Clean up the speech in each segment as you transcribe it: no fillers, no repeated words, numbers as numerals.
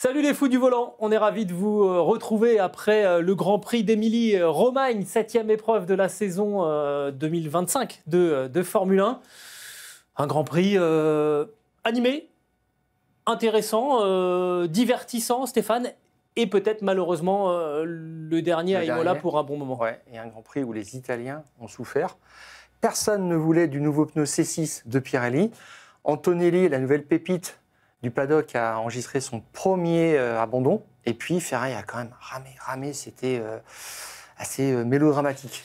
Salut les fous du volant, on est ravis de vous retrouver après le Grand Prix d'Émilie-Romagne, 7e épreuve de la saison 2025 de Formule 1. Un Grand Prix animé, intéressant, divertissant, Stéphane, et peut-être malheureusement le dernier à Imola pour un bon moment. Ouais, et un Grand Prix où les Italiens ont souffert. Personne ne voulait du nouveau pneu C6 de Pirelli. Antonelli, la nouvelle pépite du paddock, a enregistré son premier abandon. Et puis Ferrari a quand même ramé. C'était assez mélodramatique.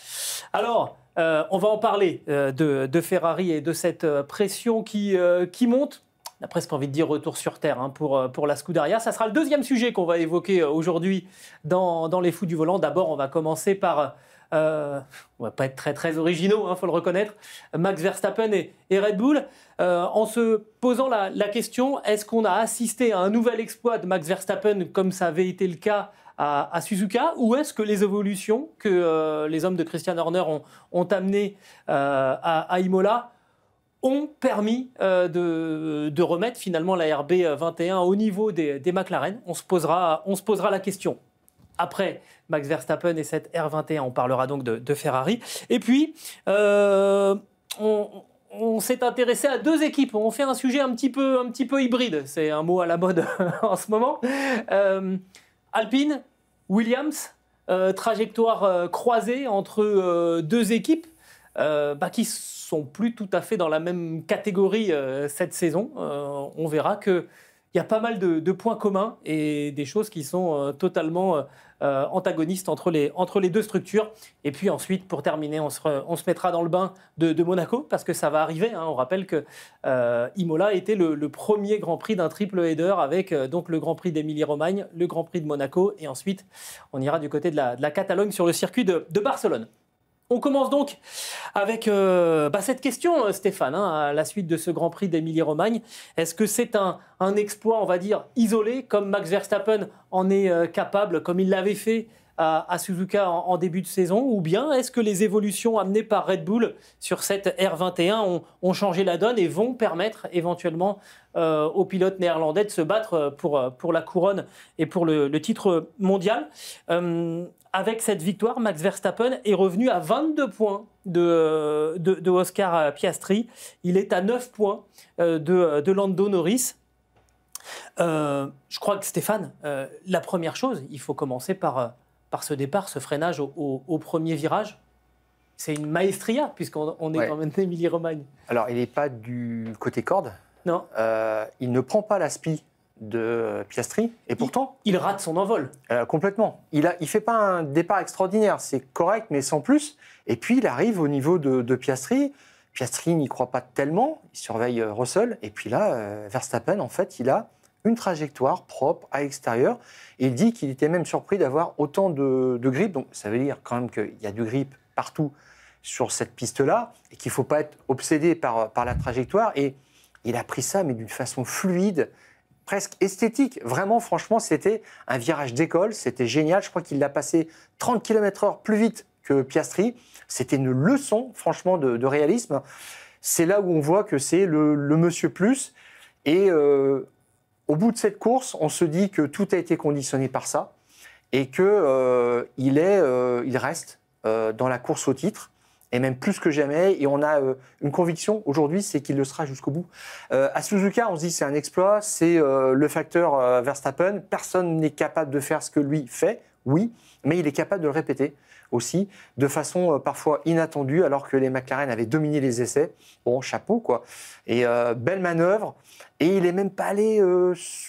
Alors, on va en parler de Ferrari et de cette pression qui monte. On a presque envie de dire retour sur terre pour la Scuderia. Ça sera le deuxième sujet qu'on va évoquer aujourd'hui dans les fous du volant. D'abord, on va commencer par... on va pas être très originaux, faut le reconnaître. Max Verstappen et Red Bull, en se posant la question, est-ce qu'on a assisté à un nouvel exploit de Max Verstappen comme ça avait été le cas à Suzuka, ou est-ce que les évolutions que les hommes de Christian Horner ont amenées à Imola ont permis de remettre finalement la RB21 au niveau des McLaren? On se posera la question. Après Max Verstappen et cette R21, on parlera donc de Ferrari. Et puis, on s'est intéressé à deux équipes. On fait un sujet un petit peu hybride. C'est un mot à la mode en ce moment. Alpine, Williams, trajectoire croisée entre deux équipes qui sont plus tout à fait dans la même catégorie cette saison. On verra qu'il y a pas mal de points communs et des choses qui sont totalement antagonistes entre les deux structures. Et puis ensuite, pour terminer, on se mettra dans le bain de Monaco, parce que ça va arriver. On rappelle que Imola était le premier Grand Prix d'un triple header avec donc le Grand Prix d'Émilie-Romagne, le Grand Prix de Monaco, et ensuite on ira du côté de la Catalogne sur le circuit de Barcelone. On commence donc avec cette question, Stéphane, à la suite de ce Grand Prix d'Émilie-Romagne. Est-ce que c'est un exploit, on va dire, isolé, comme Max Verstappen en est capable, comme il l'avait fait à Suzuka en début de saison, ou bien est-ce que les évolutions amenées par Red Bull sur cette R21 ont changé la donne et vont permettre éventuellement aux pilotes néerlandais de se battre pour la couronne et pour le titre mondial? Avec cette victoire, Max Verstappen est revenu à 22 points de Oscar Piastri. Il est à 9 points de Lando Norris. Je crois que Stéphane, la première chose, il faut commencer par ce départ, ce freinage au premier virage. C'est une maestria, puisqu'on est quand même Émilie-Romagne. Alors, il n'est pas du côté corde. Non. Il ne prend pas la spie de Piastri, et pourtant... Il rate son envol. Complètement. Il ne fait pas un départ extraordinaire, c'est correct, mais sans plus. Et puis, il arrive au niveau de Piastri. Piastri n'y croit pas tellement, il surveille Russell. Et puis là, Verstappen, en fait, il a une trajectoire propre à l'extérieur. Et il dit qu'il était même surpris d'avoir autant de grip. Donc, ça veut dire quand même qu'il y a du grip partout sur cette piste-là, et qu'il ne faut pas être obsédé par la trajectoire. Et il a pris ça, mais d'une façon fluide, presque esthétique. Vraiment, franchement, c'était un virage d'école, c'était génial. Je crois qu'il l'a passé 30 km/h plus vite que Piastri. C'était une leçon, franchement, de réalisme. C'est là où on voit que c'est le monsieur plus. Et au bout de cette course, on se dit que tout a été conditionné par ça et qu'il reste dans la course au titre. Et même plus que jamais, et on a une conviction aujourd'hui, c'est qu'il le sera jusqu'au bout. À Suzuka, on se dit c'est un exploit, c'est le facteur Verstappen. Personne n'est capable de faire ce que lui fait, oui, mais il est capable de le répéter aussi, de façon parfois inattendue, alors que les McLaren avaient dominé les essais. Bon, chapeau, quoi. Et belle manœuvre. Et il n'est même pas allé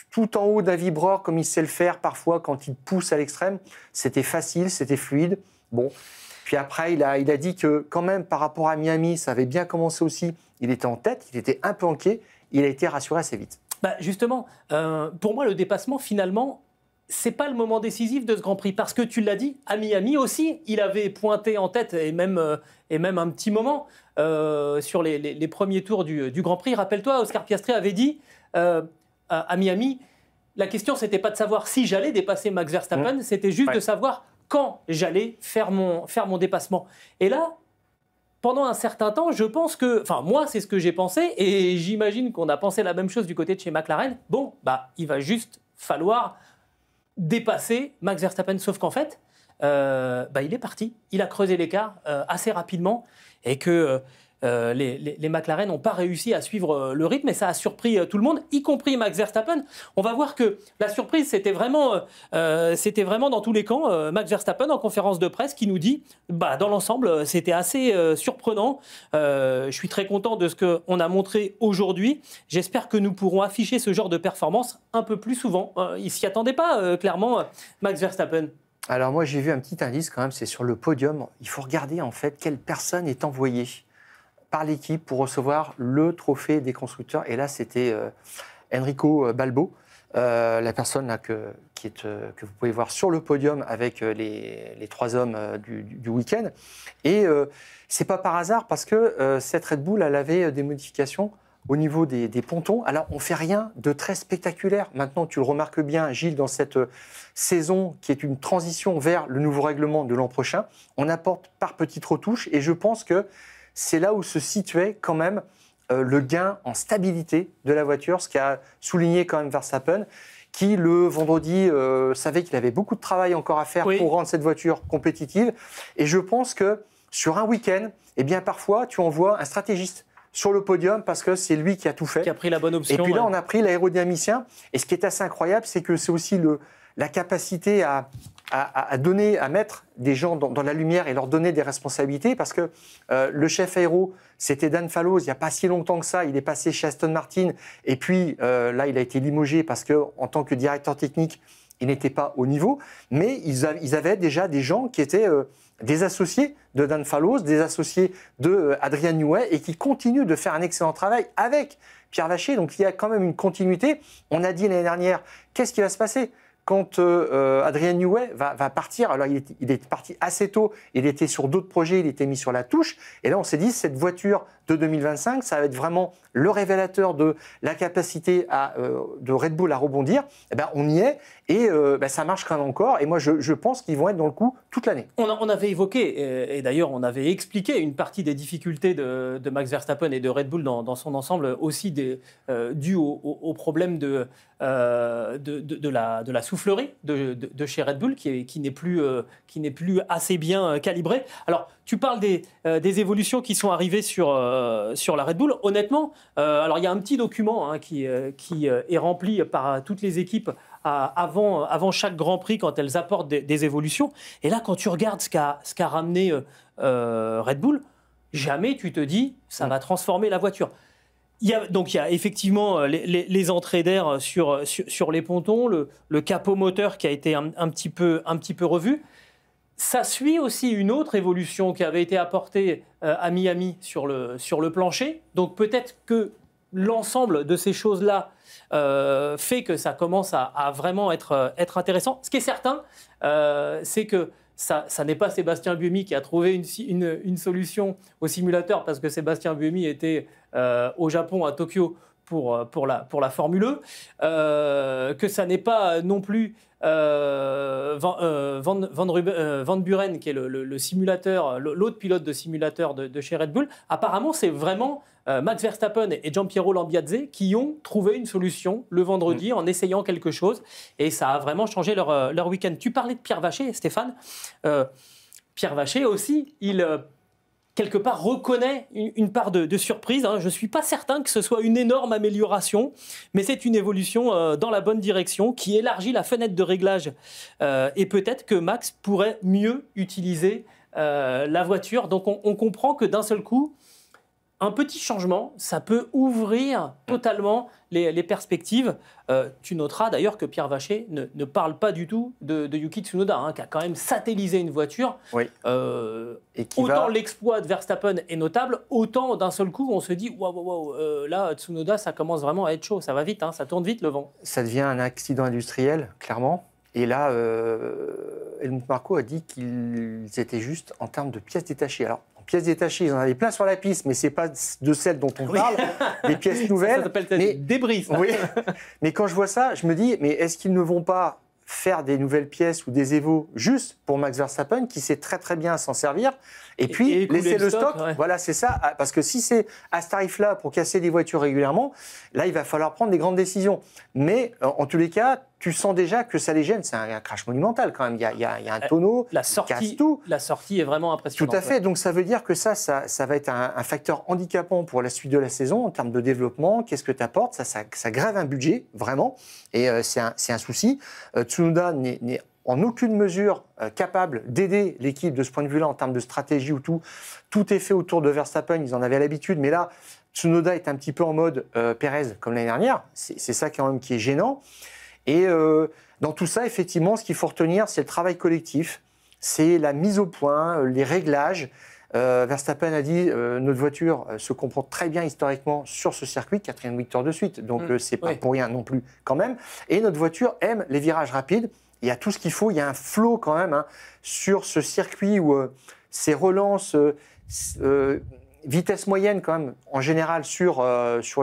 tout en haut d'un vibreur, comme il sait le faire parfois quand il pousse à l'extrême. C'était facile, c'était fluide. Bon. Puis après, il a dit que quand même, par rapport à Miami, ça avait bien commencé aussi. Il était en tête, il était un peu inquiet. Il a été rassuré assez vite. Justement, pour moi, le dépassement, finalement, c'est pas le moment décisif de ce Grand Prix. Parce que tu l'as dit, à Miami aussi, il avait pointé en tête, et même un petit moment, sur les premiers tours du Grand Prix. Rappelle-toi, Oscar Piastri avait dit à Miami, la question, c'était pas de savoir si j'allais dépasser Max Verstappen, c'était juste de savoir quand j'allais faire mon dépassement. Et là, pendant un certain temps, je pense que... Enfin, moi, c'est ce que j'ai pensé, et j'imagine qu'on a pensé la même chose du côté de chez McLaren. Bon, il va juste falloir dépasser Max Verstappen. Sauf qu'en fait, il est parti. Il a creusé l'écart assez rapidement et que les McLaren n'ont pas réussi à suivre le rythme et ça a surpris tout le monde, y compris Max Verstappen. On va voir que la surprise, c'était vraiment dans tous les camps. Max Verstappen en conférence de presse qui nous dit dans l'ensemble, c'était assez surprenant. Je suis très content de ce qu'on a montré aujourd'hui. J'espère que nous pourrons afficher ce genre de performance un peu plus souvent. Il ne s'y attendait pas, clairement, Max Verstappen. Alors moi, j'ai vu un petit indice quand même, c'est sur le podium. Il faut regarder en fait quelle personne est envoyée par l'équipe pour recevoir le trophée des constructeurs. Et là, c'était Enrico Balbo, la personne là, que vous pouvez voir sur le podium avec les 3 hommes du week-end. Et c'est pas par hasard parce que cette Red Bull, elle avait des modifications au niveau des pontons. Alors, on ne fait rien de très spectaculaire. Maintenant, tu le remarques bien, Gilles, dans cette saison qui est une transition vers le nouveau règlement de l'an prochain, on apporte par petites retouches et je pense que c'est là où se situait quand même le gain en stabilité de la voiture, ce qu'a souligné quand même Verstappen, qui le vendredi savait qu'il avait beaucoup de travail encore à faire pour rendre cette voiture compétitive. Et je pense que sur un week-end, parfois tu envoies un stratégiste sur le podium parce que c'est lui qui a tout fait. Qui a pris la bonne option. Et puis là, on a pris l'aérodynamicien. Et ce qui est assez incroyable, c'est que c'est aussi la capacité à mettre des gens dans la lumière et leur donner des responsabilités parce que le chef aéro, c'était Dan Fallows, il n'y a pas si longtemps que ça, il est passé chez Aston Martin et puis là, il a été limogé parce qu'en tant que directeur technique, il n'était pas au niveau, mais ils avaient déjà des gens qui étaient des associés de Dan Fallows, des associés de Adrian Newey et qui continuent de faire un excellent travail avec Pierre Vacher, donc il y a quand même une continuité. On a dit l'année dernière, qu'est-ce qui va se passer quand Adrian Newey va partir? Alors il est parti assez tôt, il était sur d'autres projets, il était mis sur la touche, et là on s'est dit, cette voiture de 2025, ça va être vraiment le révélateur de la capacité de Red Bull à rebondir. On y est, et ça marche quand même encore, et moi je pense qu'ils vont être dans le coup toute l'année. On avait évoqué, et d'ailleurs on avait expliqué une partie des difficultés de Max Verstappen et de Red Bull dans son ensemble, aussi dues au problème de la soufflerie de chez Red Bull qui n'est plus assez bien calibrée. Alors tu parles des évolutions qui sont arrivées sur la Red Bull. Honnêtement, alors il y a un petit document qui est rempli par toutes les équipes avant chaque Grand Prix quand elles apportent des évolutions. Et là, quand tu regardes ce qu'a ramené Red Bull, jamais tu te dis ça va transformer la voiture. Il y a effectivement les entrées d'air sur les pontons, le capot moteur qui a été un petit peu revu. Ça suit aussi une autre évolution qui avait été apportée à Miami sur le plancher. Donc peut-être que l'ensemble de ces choses-là fait que ça commence à vraiment être intéressant. Ce qui est certain, c'est que ça n'est pas Sébastien Buemi qui a trouvé une solution au simulateur, parce que Sébastien Buemi était au Japon, à Tokyo, pour la Formule E, que ça n'est pas non plus Van Buren, qui est le simulateur, l'autre pilote de simulateur de chez Red Bull. Apparemment, c'est vraiment Max Verstappen et Giampiero Lambiadze qui ont trouvé une solution le vendredi en essayant quelque chose, et ça a vraiment changé leur week-end. Tu parlais de Pierre Vacher, Stéphane. Pierre Vacher aussi, il quelque part reconnaît une part de surprise. Je ne suis pas certain que ce soit une énorme amélioration, mais c'est une évolution dans la bonne direction qui élargit la fenêtre de réglage, et peut-être que Max pourrait mieux utiliser la voiture. Donc on comprend que d'un seul coup, un petit changement, ça peut ouvrir totalement les perspectives. Tu noteras d'ailleurs que Pierre Vacher ne parle pas du tout de Yuki Tsunoda, qui a quand même satellisé une voiture. Oui. Autant l'exploit de Verstappen est notable, autant d'un seul coup on se dit waouh, là Tsunoda, ça commence vraiment à être chaud, ça va vite, ça tourne vite le vent. Ça devient un accident industriel, clairement. Et là, Helmut Marko a dit qu'ils étaient juste en termes de pièces détachées. Alors, en pièces détachées, ils en avaient plein sur la piste, mais ce n'est pas de celles dont on parle, des pièces nouvelles. Ça s'appelle des débris, ça. Oui, mais quand je vois ça, je me dis, mais est-ce qu'ils ne vont pas faire des nouvelles pièces ou des évos juste pour Max Verstappen, qui sait très très bien s'en servir, et puis laisser le stock, voilà, c'est ça, parce que si c'est à ce tarif-là pour casser des voitures régulièrement, là il va falloir prendre des grandes décisions. Mais en tous les cas, tu sens déjà que ça les gêne. C'est un crash monumental quand même. Il y a un tonneau la qui sortie, casse tout. La sortie est vraiment impressionnante. Tout à fait. Donc ça veut dire que ça va être un facteur handicapant pour la suite de la saison en termes de développement. Qu'est-ce que tu apportes ? Ça grève un budget, vraiment. Et c'est un souci. Tsunoda n'est en aucune mesure capable d'aider l'équipe de ce point de vue-là en termes de stratégie ou tout. Tout est fait autour de Verstappen. Ils en avaient l'habitude. Mais là, Tsunoda est un petit peu en mode Pérez comme l'année dernière. C'est ça quand même qui est gênant. Et dans tout ça, effectivement, ce qu'il faut retenir, c'est le travail collectif, c'est la mise au point, les réglages. Verstappen a dit notre voiture se comporte très bien historiquement sur ce circuit, 4e victoire de suite, donc c'est pas pour rien non plus quand même. Et notre voiture aime les virages rapides. Il y a tout ce qu'il faut, il y a un flow quand même sur ce circuit où ces relances, vitesse moyenne quand même en général sur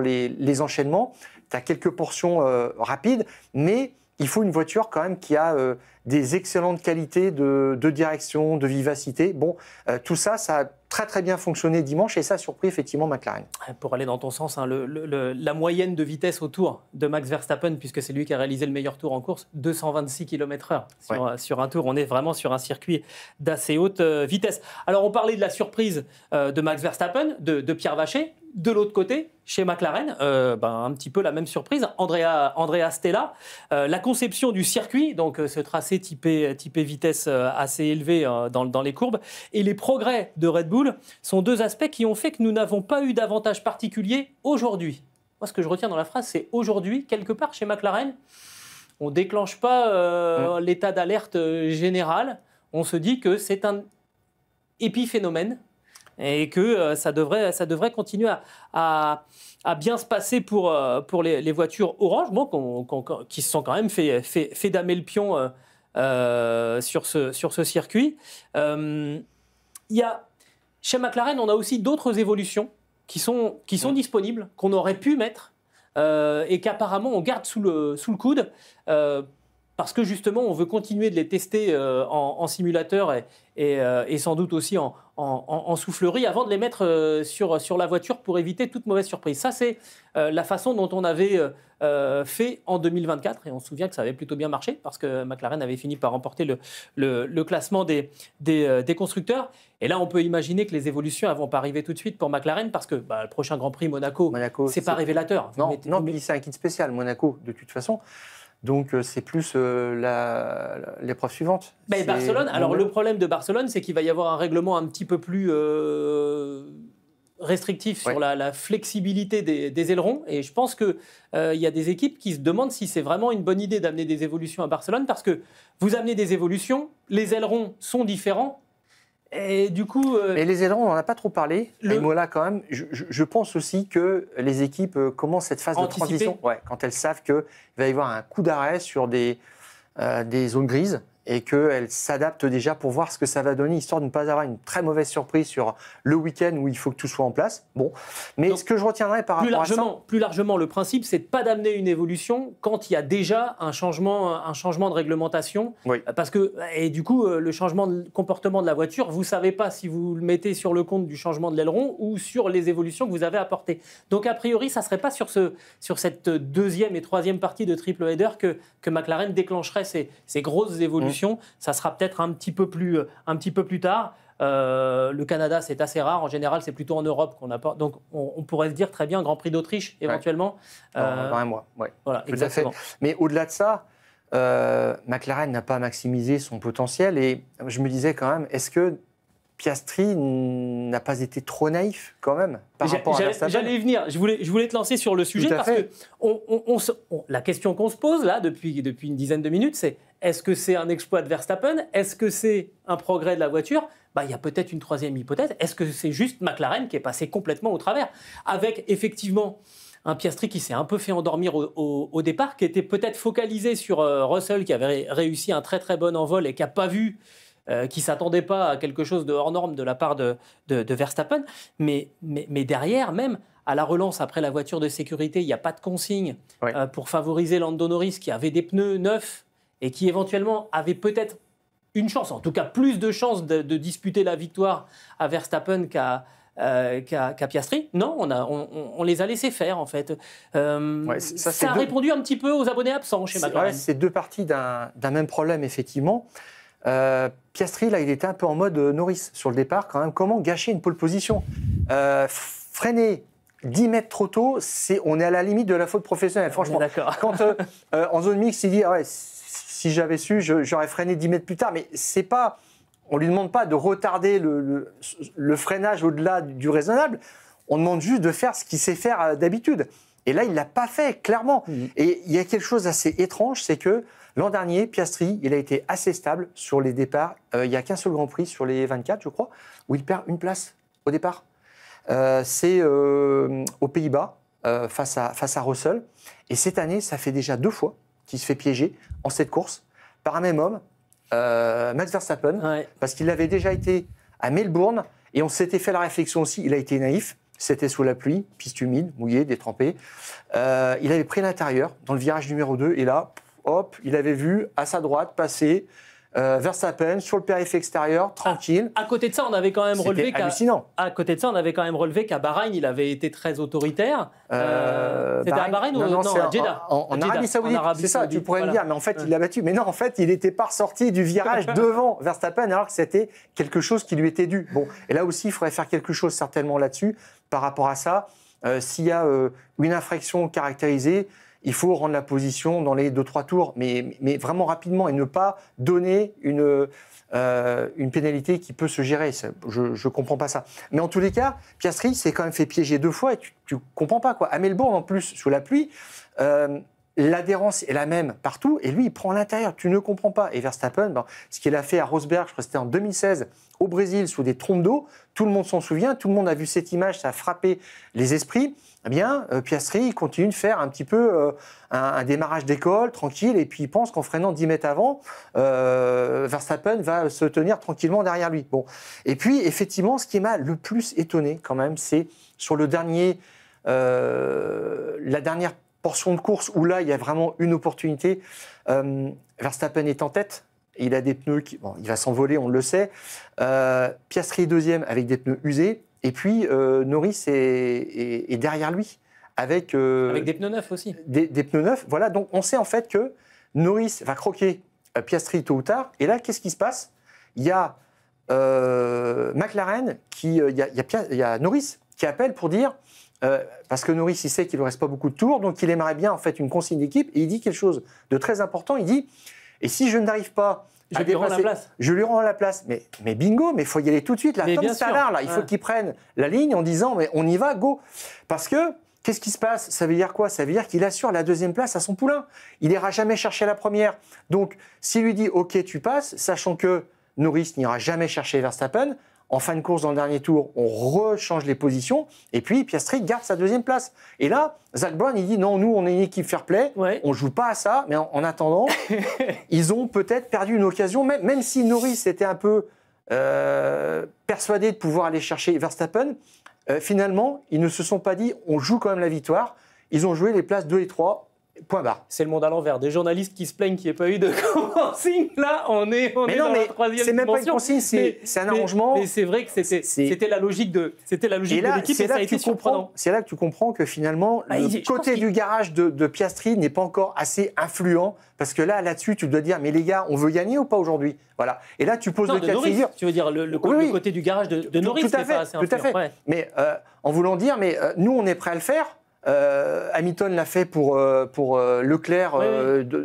les enchaînements. Tu as quelques portions rapides, mais il faut une voiture quand même qui a des excellentes qualités de direction, de vivacité. Bon, tout ça a très très bien fonctionné dimanche et ça a surpris effectivement McLaren. Pour aller dans ton sens, la moyenne de vitesse au tour de Max Verstappen, puisque c'est lui qui a réalisé le meilleur tour en course, 226 km/h sur un tour. On est vraiment sur un circuit d'assez haute vitesse. Alors on parlait de la surprise de Max Verstappen, de Pierre Vacher. De l'autre côté, chez McLaren, un petit peu la même surprise. Andrea Stella, la conception du circuit, donc ce tracé typé vitesse assez élevé dans les courbes, et les progrès de Red Bull sont deux aspects qui ont fait que nous n'avons pas eu d'avantage particulier aujourd'hui. Moi, ce que je retiens dans la phrase, c'est aujourd'hui, quelque part chez McLaren, on ne déclenche pas l'état d'alerte général. On se dit que c'est un épiphénomène et que ça devrait continuer à bien se passer pour les voitures orange, qui se sont quand même fait damer le pion sur ce circuit. Chez McLaren, on a aussi d'autres évolutions qui sont disponibles, qu'on aurait pu mettre et qu'apparemment on garde sous le coude. Parce que justement, on veut continuer de les tester en simulateur et sans doute aussi en soufflerie avant de les mettre sur la voiture pour éviter toute mauvaise surprise. Ça, c'est la façon dont on avait fait en 2024. Et on se souvient que ça avait plutôt bien marché parce que McLaren avait fini par remporter le classement des constructeurs. Et là, on peut imaginer que les évolutions ne vont pas arriver tout de suite pour McLaren parce que le prochain Grand Prix Monaco c'est pas révélateur. Non, mais c'est un kit spécial, Monaco, de toute façon. Donc, c'est plus l'épreuve suivante. Barcelone. Alors, le problème de Barcelone, c'est qu'il va y avoir un règlement un petit peu plus restrictif sur la flexibilité des ailerons. Et je pense qu'il y a des équipes qui se demandent si c'est vraiment une bonne idée d'amener des évolutions à Barcelone parce que vous amenez des évolutions, les ailerons sont différents. Et du coup, mais les ailerons, on n'en a pas trop parlé. Imola, quand même, je pense aussi que les équipes commencent cette phase de transition. Ouais, quand elles savent qu'il va y avoir un coup d'arrêt sur des zones grises et qu'elles s'adaptent déjà pour voir ce que ça va donner, histoire de ne pas avoir une très mauvaise surprise sur le week-end où il faut que tout soit en place. Bon, mais donc, ce que je retiendrai par rapport à ça... Plus largement, le principe, c'est de ne pas d'amener une évolution quand il y a déjà un changement de réglementation. Oui. Et du coup, le changement de comportement de la voiture, vous ne savez pas si vous le mettez sur le compte du changement de l'aileron ou sur les évolutions que vous avez apportées. Donc, a priori, ça ne serait pas sur cette deuxième et troisième partie de triple header que McLaren déclencherait ces grosses évolutions. Ça sera peut-être un petit peu plus tard. Le Canada, c'est assez rare. En général, c'est plutôt en Europe qu'on apporte. Donc, on pourrait se dire très bien Grand Prix d'Autriche, éventuellement. Dans un mois, ouais. Voilà, tout exactement. à fait. Mais au-delà de ça, McLaren n'a pas maximisé son potentiel. Et je me disais quand même, est-ce que Piastri n'a pas été trop naïf quand même par rapport à Verstappen? J'allais y venir. Je voulais te lancer sur le sujet parce que la question qu'on se pose là depuis une dizaine de minutes, c'est est-ce que c'est un exploit de Verstappen? Est-ce que c'est un progrès de la voiture? Il y a peut-être une troisième hypothèse. Est-ce que c'est juste McLaren qui est passé complètement au travers avec effectivement un Piastri qui s'est un peu fait endormir au départ, qui était peut-être focalisé sur Russell qui avait réussi un très très bon envol et qui n'a pas vu qui ne s'attendait pas à quelque chose de hors norme de la part de Verstappen. Mais derrière, même à la relance après la voiture de sécurité, il n'y a pas de consigne pour favoriser Lando Norris qui avait des pneus neufs et qui éventuellement avait peut-être une chance, en tout cas plus de chances de disputer la victoire à Verstappen qu'à qu'à Piastri. Non, on les a laissés faire, en fait. Ça a répondu un petit peu aux abonnés absents chez McLaren. C'est deux parties d'un même problème, effectivement. Piastri, là, il était un peu en mode Norris sur le départ, quand même. Comment gâcher une pole position freiner 10 mètres trop tôt, on est à la limite de la faute professionnelle, franchement. Quand en zone mixte, il dit si j'avais su, j'aurais freiné 10 mètres plus tard. Mais c'est pas, on lui demande pas de retarder le freinage au-delà du raisonnable. On demande juste de faire ce qu'il sait faire d'habitude. Et là, il l'a pas fait, clairement. Et il y a quelque chose d'assez étrange, c'est que l'an dernier, Piastri, il a été assez stable sur les départs. Il n'y a qu'un seul Grand Prix sur les 24, je crois, où il perd une place au départ. C'est aux Pays-Bas, face à Russell. Et cette année, ça fait déjà 2 fois qu'il se fait piéger en cette course par un même homme, Max Verstappen, parce qu'il avait déjà été à Melbourne et on s'était fait la réflexion aussi, il a été naïf, c'était sous la pluie, piste humide, mouillée, détrempée. Il avait pris l'intérieur dans le virage numéro 2 et là, hop, il avait vu à sa droite passer Verstappen sur le périph' extérieur, tranquille. À côté de ça, on avait quand même relevé qu'à Bahreïn, il avait été très autoritaire. C'était à Bahreïn ou non, à Jeddah. En Arabie Saoudite, c'est ça, tu pourrais me dire, mais en fait, il l'a battu. Mais non, en fait, il n'était pas ressorti du virage devant Verstappen, alors que c'était quelque chose qui lui était dû. Bon, et là aussi, il faudrait faire quelque chose certainement là-dessus, par rapport à ça. S'il y a une infraction caractérisée, il faut rendre la position dans les 2-3 tours, mais vraiment rapidement, et ne pas donner une pénalité qui peut se gérer. Je ne comprends pas ça. Mais en tous les cas, Piastri s'est quand même fait piéger 2 fois et tu ne comprends pas, quoi. À Melbourne, en plus, sous la pluie, l'adhérence est la même partout et lui, il prend à l'intérieur. Tu ne comprends pas. Et Verstappen, ce qu'il a fait à Rosberg, je crois que c'était en 2016, au Brésil, sous des trompes d'eau, tout le monde s'en souvient, tout le monde a vu cette image, ça a frappé les esprits. Eh bien, Piastri, il continue de faire un petit peu un démarrage d'école, tranquille, et puis il pense qu'en freinant 10 mètres avant, Verstappen va se tenir tranquillement derrière lui. Bon. Et puis, effectivement, ce qui m'a le plus étonné, quand même, c'est sur la dernière portion de course, où là, il y a vraiment une opportunité. Verstappen est en tête, il a des pneus il va s'envoler, on le sait. Piastri est deuxième avec des pneus usés. Et puis, Norris est derrière lui, avec des pneus neufs aussi. Des pneus neufs, voilà. Donc, on sait en fait que Norris va croquer Piastri tôt ou tard. Et là, qu'est-ce qui se passe ? Il y a McLaren, il y a Norris qui appelle pour dire, parce que Norris, il sait qu'il ne reste pas beaucoup de tours, donc il aimerait bien en fait une consigne d'équipe. Et il dit quelque chose de très important. Il dit, et si je n'arrive pas... Je lui rends la place. Je lui rends la place. Mais bingo, mais il faut y aller tout de suite. Là, Tom Stallard, là, il faut qu'il prenne la ligne en disant, mais on y va, go. Parce que, qu'est-ce qui se passe ? Ça veut dire quoi ? Ça veut dire qu'il assure la 2e place à son poulain. Il n'ira jamais chercher la première. Donc, s'il lui dit, OK, tu passes, sachant que Norris n'ira jamais chercher Verstappen, en fin de course, dans le dernier tour, on rechange les positions, et puis Piastri garde sa 2e place. Et là, Zak Brown, il dit non, nous, on est une équipe fair play, on joue pas à ça, mais en attendant, ils ont peut-être perdu une occasion, même si Norris était un peu persuadé de pouvoir aller chercher Verstappen, finalement, ils ne se sont pas dit on joue quand même la victoire, ils ont joué les places 2 et 3. Point barre. C'est le monde à l'envers. Des journalistes qui se plaignent qu'il n'y ait pas eu de consigne. Là, on est dans la 3e dimension. C'est même pas une consigne, c'est un arrangement. Mais c'est vrai que c'était la logique de l'équipe et ça a été surprenant. C'est là que tu comprends que finalement, le côté du garage de Piastri n'est pas encore assez influent. Parce que là-dessus, tu dois dire, mais les gars, on veut gagner ou pas aujourd'hui ? Voilà. Et là, tu poses le cas de figure. Tu veux dire le côté du garage de Norris n'est pas assez influent. Tout à fait. Mais en voulant dire, mais nous, on est prêt à le faire. Hamilton l'a fait pour Leclerc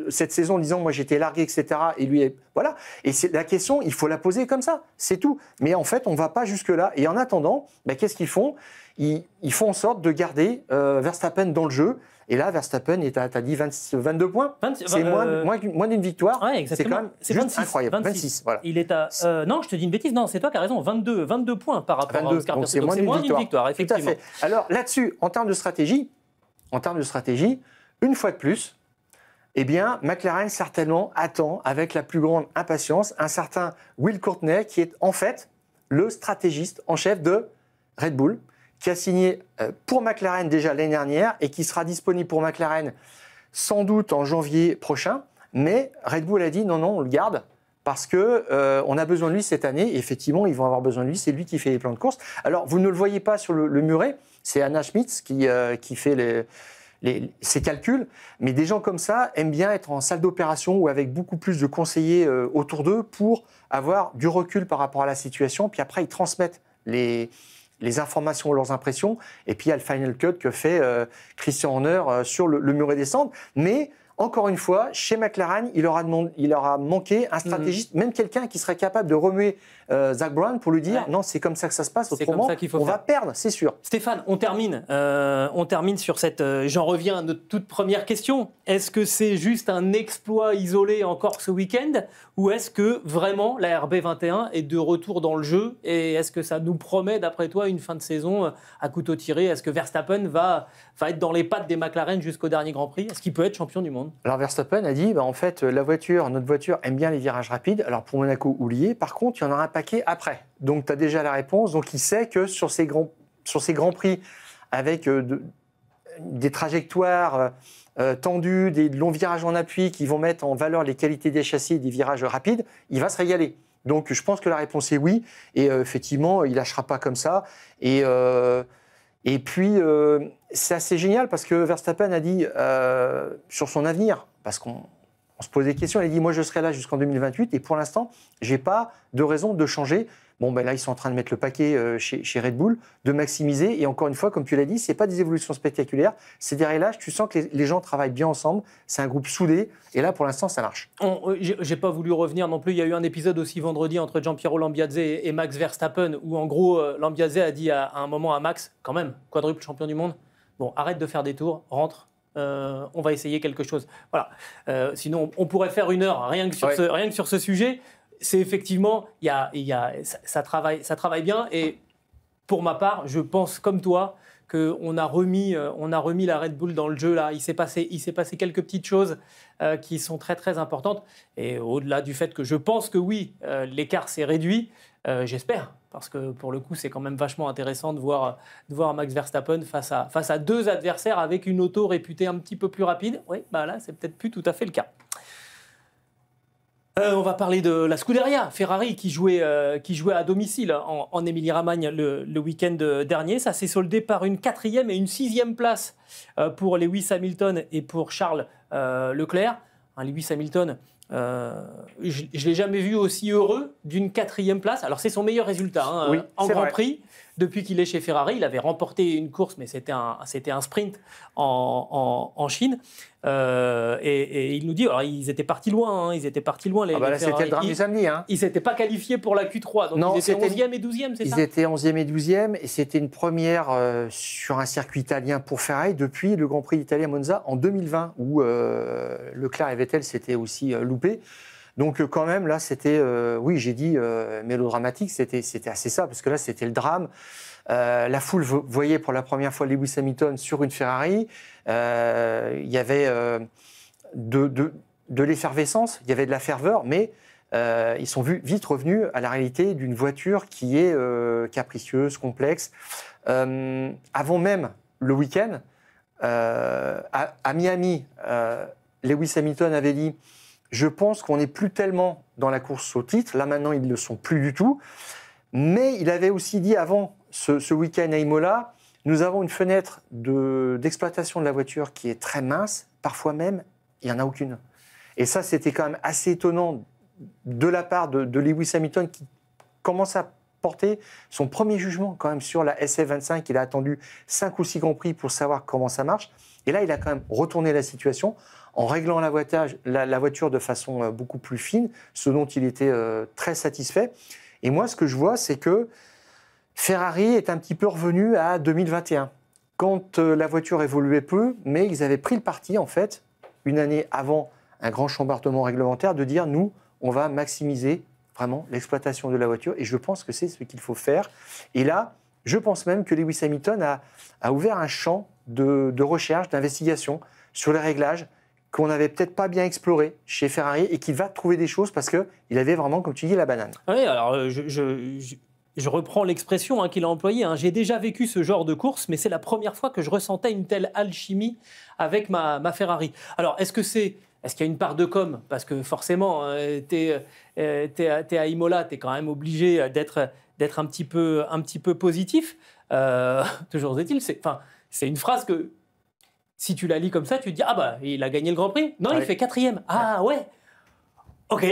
cette saison en disant moi j'étais largué, etc. Et lui, voilà. Et c'est la question, il faut la poser comme ça, c'est tout. Mais en fait, on ne va pas jusque-là. Et en attendant, qu'est-ce qu'ils font ? Ils font en sorte de garder Verstappen dans le jeu. Et là, Verstappen est à, tu as dit 22 points. C'est moins d'une victoire. Ouais, c'est quand même juste 26, incroyable. 26, voilà. Il est à. Non, je te dis une bêtise. Non, c'est toi qui as raison. 22 points par rapport à Oscar Piastri. C'est moins d'une victoire, effectivement. Tout à fait. Alors là-dessus, en termes de stratégie, une fois de plus, eh bien, McLaren certainement attend avec la plus grande impatience un certain Will Courtney qui est en fait le stratégiste en chef de Red Bull, qui a signé pour McLaren déjà l'année dernière et qui sera disponible pour McLaren sans doute en janvier prochain. Mais Red Bull a dit non, on le garde parce que on a besoin de lui cette année. Et effectivement, ils vont avoir besoin de lui. C'est lui qui fait les plans de course. Alors, vous ne le voyez pas sur le muret. C'est Anna Schmitz qui fait ces calculs. Mais des gens comme ça aiment bien être en salle d'opération ou avec beaucoup plus de conseillers autour d'eux pour avoir du recul par rapport à la situation. Puis après, ils transmettent les informations, leurs impressions. Et puis, il y a le final cut que fait Christian Horner sur le muret des cendres. Mais encore une fois, chez McLaren, il aura manqué un stratégiste, même quelqu'un qui serait capable de remuer Zak Brown pour lui dire non, c'est comme ça que ça se passe, autrement on va perdre, c'est sûr. Stéphane, on termine sur cette. J'en reviens à notre toute première question. Est-ce que c'est juste un exploit isolé encore ce week-end, ou est-ce que vraiment la RB21 est de retour dans le jeu, et est-ce que ça nous promet, d'après toi, une fin de saison à couteau tiré? Est-ce que Verstappen va être dans les pattes des McLaren jusqu'au dernier Grand Prix? Est-ce qu'il peut être champion du monde? Alors Verstappen a dit, en fait, notre voiture aime bien les virages rapides. Alors pour Monaco, oublié. Par contre, il y en aura un paquet après. Donc tu as déjà la réponse. Donc il sait que sur ces grands prix, avec des trajectoires tendues, des longs virages en appui qui vont mettre en valeur les qualités des châssis et des virages rapides, il va se régaler. Donc je pense que la réponse est oui. Et effectivement, il ne lâchera pas comme ça. Et puis, c'est assez génial parce que Verstappen a dit sur son avenir, parce qu'on se pose des questions, il a dit « Moi, je serai là jusqu'en 2028 et pour l'instant, je n'ai pas de raison de changer. » Bon, ben là, ils sont en train de mettre le paquet chez Red Bull, de maximiser. Et encore une fois, comme tu l'as dit, ce n'est pas des évolutions spectaculaires, c'est des réglages. Tu sens que les gens travaillent bien ensemble, c'est un groupe soudé. Et là, pour l'instant, ça marche. J'ai pas voulu revenir non plus. Il y a eu un épisode aussi vendredi entre Gianpiero Lambiase et Max Verstappen, où en gros, Lambiase a dit à un moment à Max, quand même, quadruple champion du monde, bon, arrête de faire des tours, rentre. On va essayer quelque chose. Voilà. Sinon, on pourrait faire une heure rien que sur ce sujet. C'est effectivement, ça travaille bien. Et pour ma part, je pense comme toi qu'on a remis la Red Bull dans le jeu là. Il s'est passé quelques petites choses qui sont très très importantes. Et au-delà du fait que je pense que oui, l'écart s'est réduit, j'espère. Parce que pour le coup, c'est quand même vachement intéressant de voir Max Verstappen face à deux adversaires avec une auto réputée un petit peu plus rapide. Oui, bah là, c'est peut-être plus tout à fait le cas. On va parler de la Scuderia Ferrari qui jouait à domicile en Émilie-Romagne le week-end dernier. Ça s'est soldé par une 4e et une 6e place pour Lewis Hamilton et pour Charles Leclerc. Lewis Hamilton, je ne l'ai jamais vu aussi heureux d'une 4e place. Alors c'est son meilleur résultat en Grand Prix. Depuis qu'il est chez Ferrari, il avait remporté une course, mais c'était un sprint en Chine. Et il nous dit, alors ils étaient partis loin, les Ferrari. C'était le drame du samedi. Ils ne s'étaient pas qualifiés pour la Q3, donc non, ils étaient 11e et 12e, c'est ça? Ils étaient 11e et 12e, et c'était une première sur un circuit italien pour Ferrari depuis le Grand Prix d'Italie à Monza en 2020, où Leclerc et Vettel s'étaient aussi loupés. Donc quand même, là, c'était, oui, j'ai dit mélodramatique, c'était assez ça, parce que là, c'était le drame. La foule voyait pour la première fois Lewis Hamilton sur une Ferrari. Il y avait de l'effervescence, il y avait de la ferveur, mais ils sont vite revenus à la réalité d'une voiture qui est capricieuse, complexe. Avant même le week-end, à Miami, Lewis Hamilton avait dit: je pense qu'on n'est plus tellement dans la course au titre. Là, maintenant, ils ne le sont plus du tout. Mais il avait aussi dit avant ce week-end à Imola, nous avons une fenêtre d'exploitation de la voiture qui est très mince. Parfois même, il n'y en a aucune. Et ça, c'était quand même assez étonnant de la part de Lewis Hamilton, qui commence à porter son premier jugement quand même sur la SF25. Il a attendu 5 ou 6 Grands Prix pour savoir comment ça marche. Et là, il a quand même retourné la situation en réglant la voiture de façon beaucoup plus fine, ce dont il était très satisfait. Et moi, ce que je vois, c'est que Ferrari est un petit peu revenu à 2021, quand la voiture évoluait peu, mais ils avaient pris le parti, en fait, une année avant un grand chambardement réglementaire, de dire, nous, on va maximiser vraiment l'exploitation de la voiture, et je pense que c'est ce qu'il faut faire. Et là, je pense même que Lewis Hamilton a ouvert un champ de recherche, d'investigation sur les réglages, qu'on n'avait peut-être pas bien exploré chez Ferrari, et qu'il va trouver des choses parce qu'il avait vraiment, comme tu dis, la banane. Oui, alors je reprends l'expression qu'il a employée. J'ai déjà vécu ce genre de course, mais c'est la première fois que je ressentais une telle alchimie avec ma Ferrari. Alors, est-ce que c'est Est-ce qu'il y a une part de com? Parce que forcément, t'es à Imola, tu es quand même obligé d'être un petit peu positif. Toujours est-il, c'est une phrase que, si tu la lis comme ça, tu te dis « Ah bah, il a gagné le Grand Prix ». Non, il fait 4e. Ah ouais. Ok,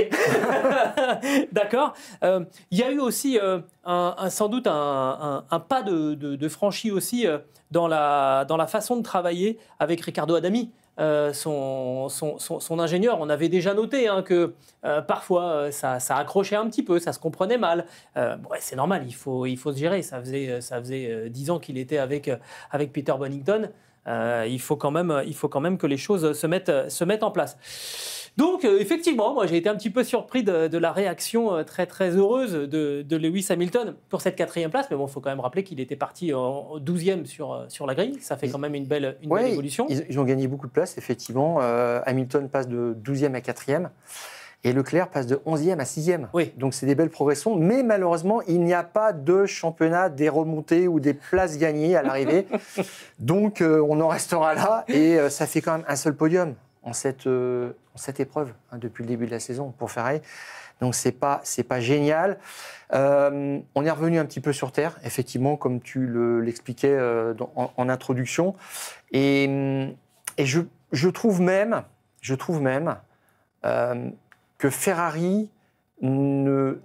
d'accord. Il y a eu aussi sans doute un pas de franchi aussi dans la façon de travailler avec Riccardo Adami, son ingénieur. On avait déjà noté que parfois ça accrochait un petit peu, ça se comprenait mal. C'est normal, il faut se gérer. Ça faisait 10 ans qu'il était avec Peter Bonington. Il faut quand même que les choses se mettent en place. Donc, effectivement, moi, j'ai été un petit peu surpris de la réaction très, très heureuse de Lewis Hamilton pour cette 4e place. Mais bon, il faut quand même rappeler qu'il était parti en 12e sur la grille. Ça fait quand même une belle évolution. Ils ont gagné beaucoup de place, effectivement. Hamilton passe de 12e à 4e. Et Leclerc passe de 11e à 6e. Oui. Donc, c'est des belles progressions. Mais malheureusement, il n'y a pas de championnat des remontées ou des places gagnées à l'arrivée. Donc, on en restera là. Et ça fait quand même un seul podium en cette épreuve depuis le début de la saison pour Ferrari. Donc, c'est pas génial. On est revenu un petit peu sur Terre, effectivement, comme tu l'expliquais en introduction. Et je trouve même que Ferrari ne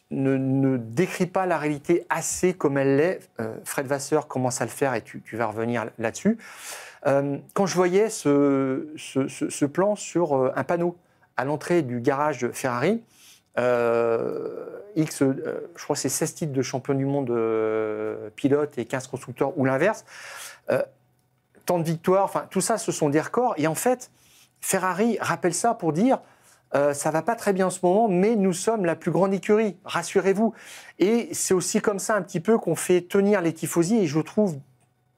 décrit pas la réalité assez comme elle l'est. Fred Vasseur commence à le faire et tu vas revenir là-dessus. Quand je voyais ce plan sur un panneau à l'entrée du garage de Ferrari, je crois que c'est 16 titres de champion du monde pilote et 15 constructeurs ou l'inverse, tant de victoires, enfin tout ça, ce sont des records. Et en fait, Ferrari rappelle ça pour dire ça va pas très bien en ce moment, mais nous sommes la plus grande écurie, rassurez-vous. Et c'est aussi comme ça un petit peu qu'on fait tenir les tifosi, et je trouve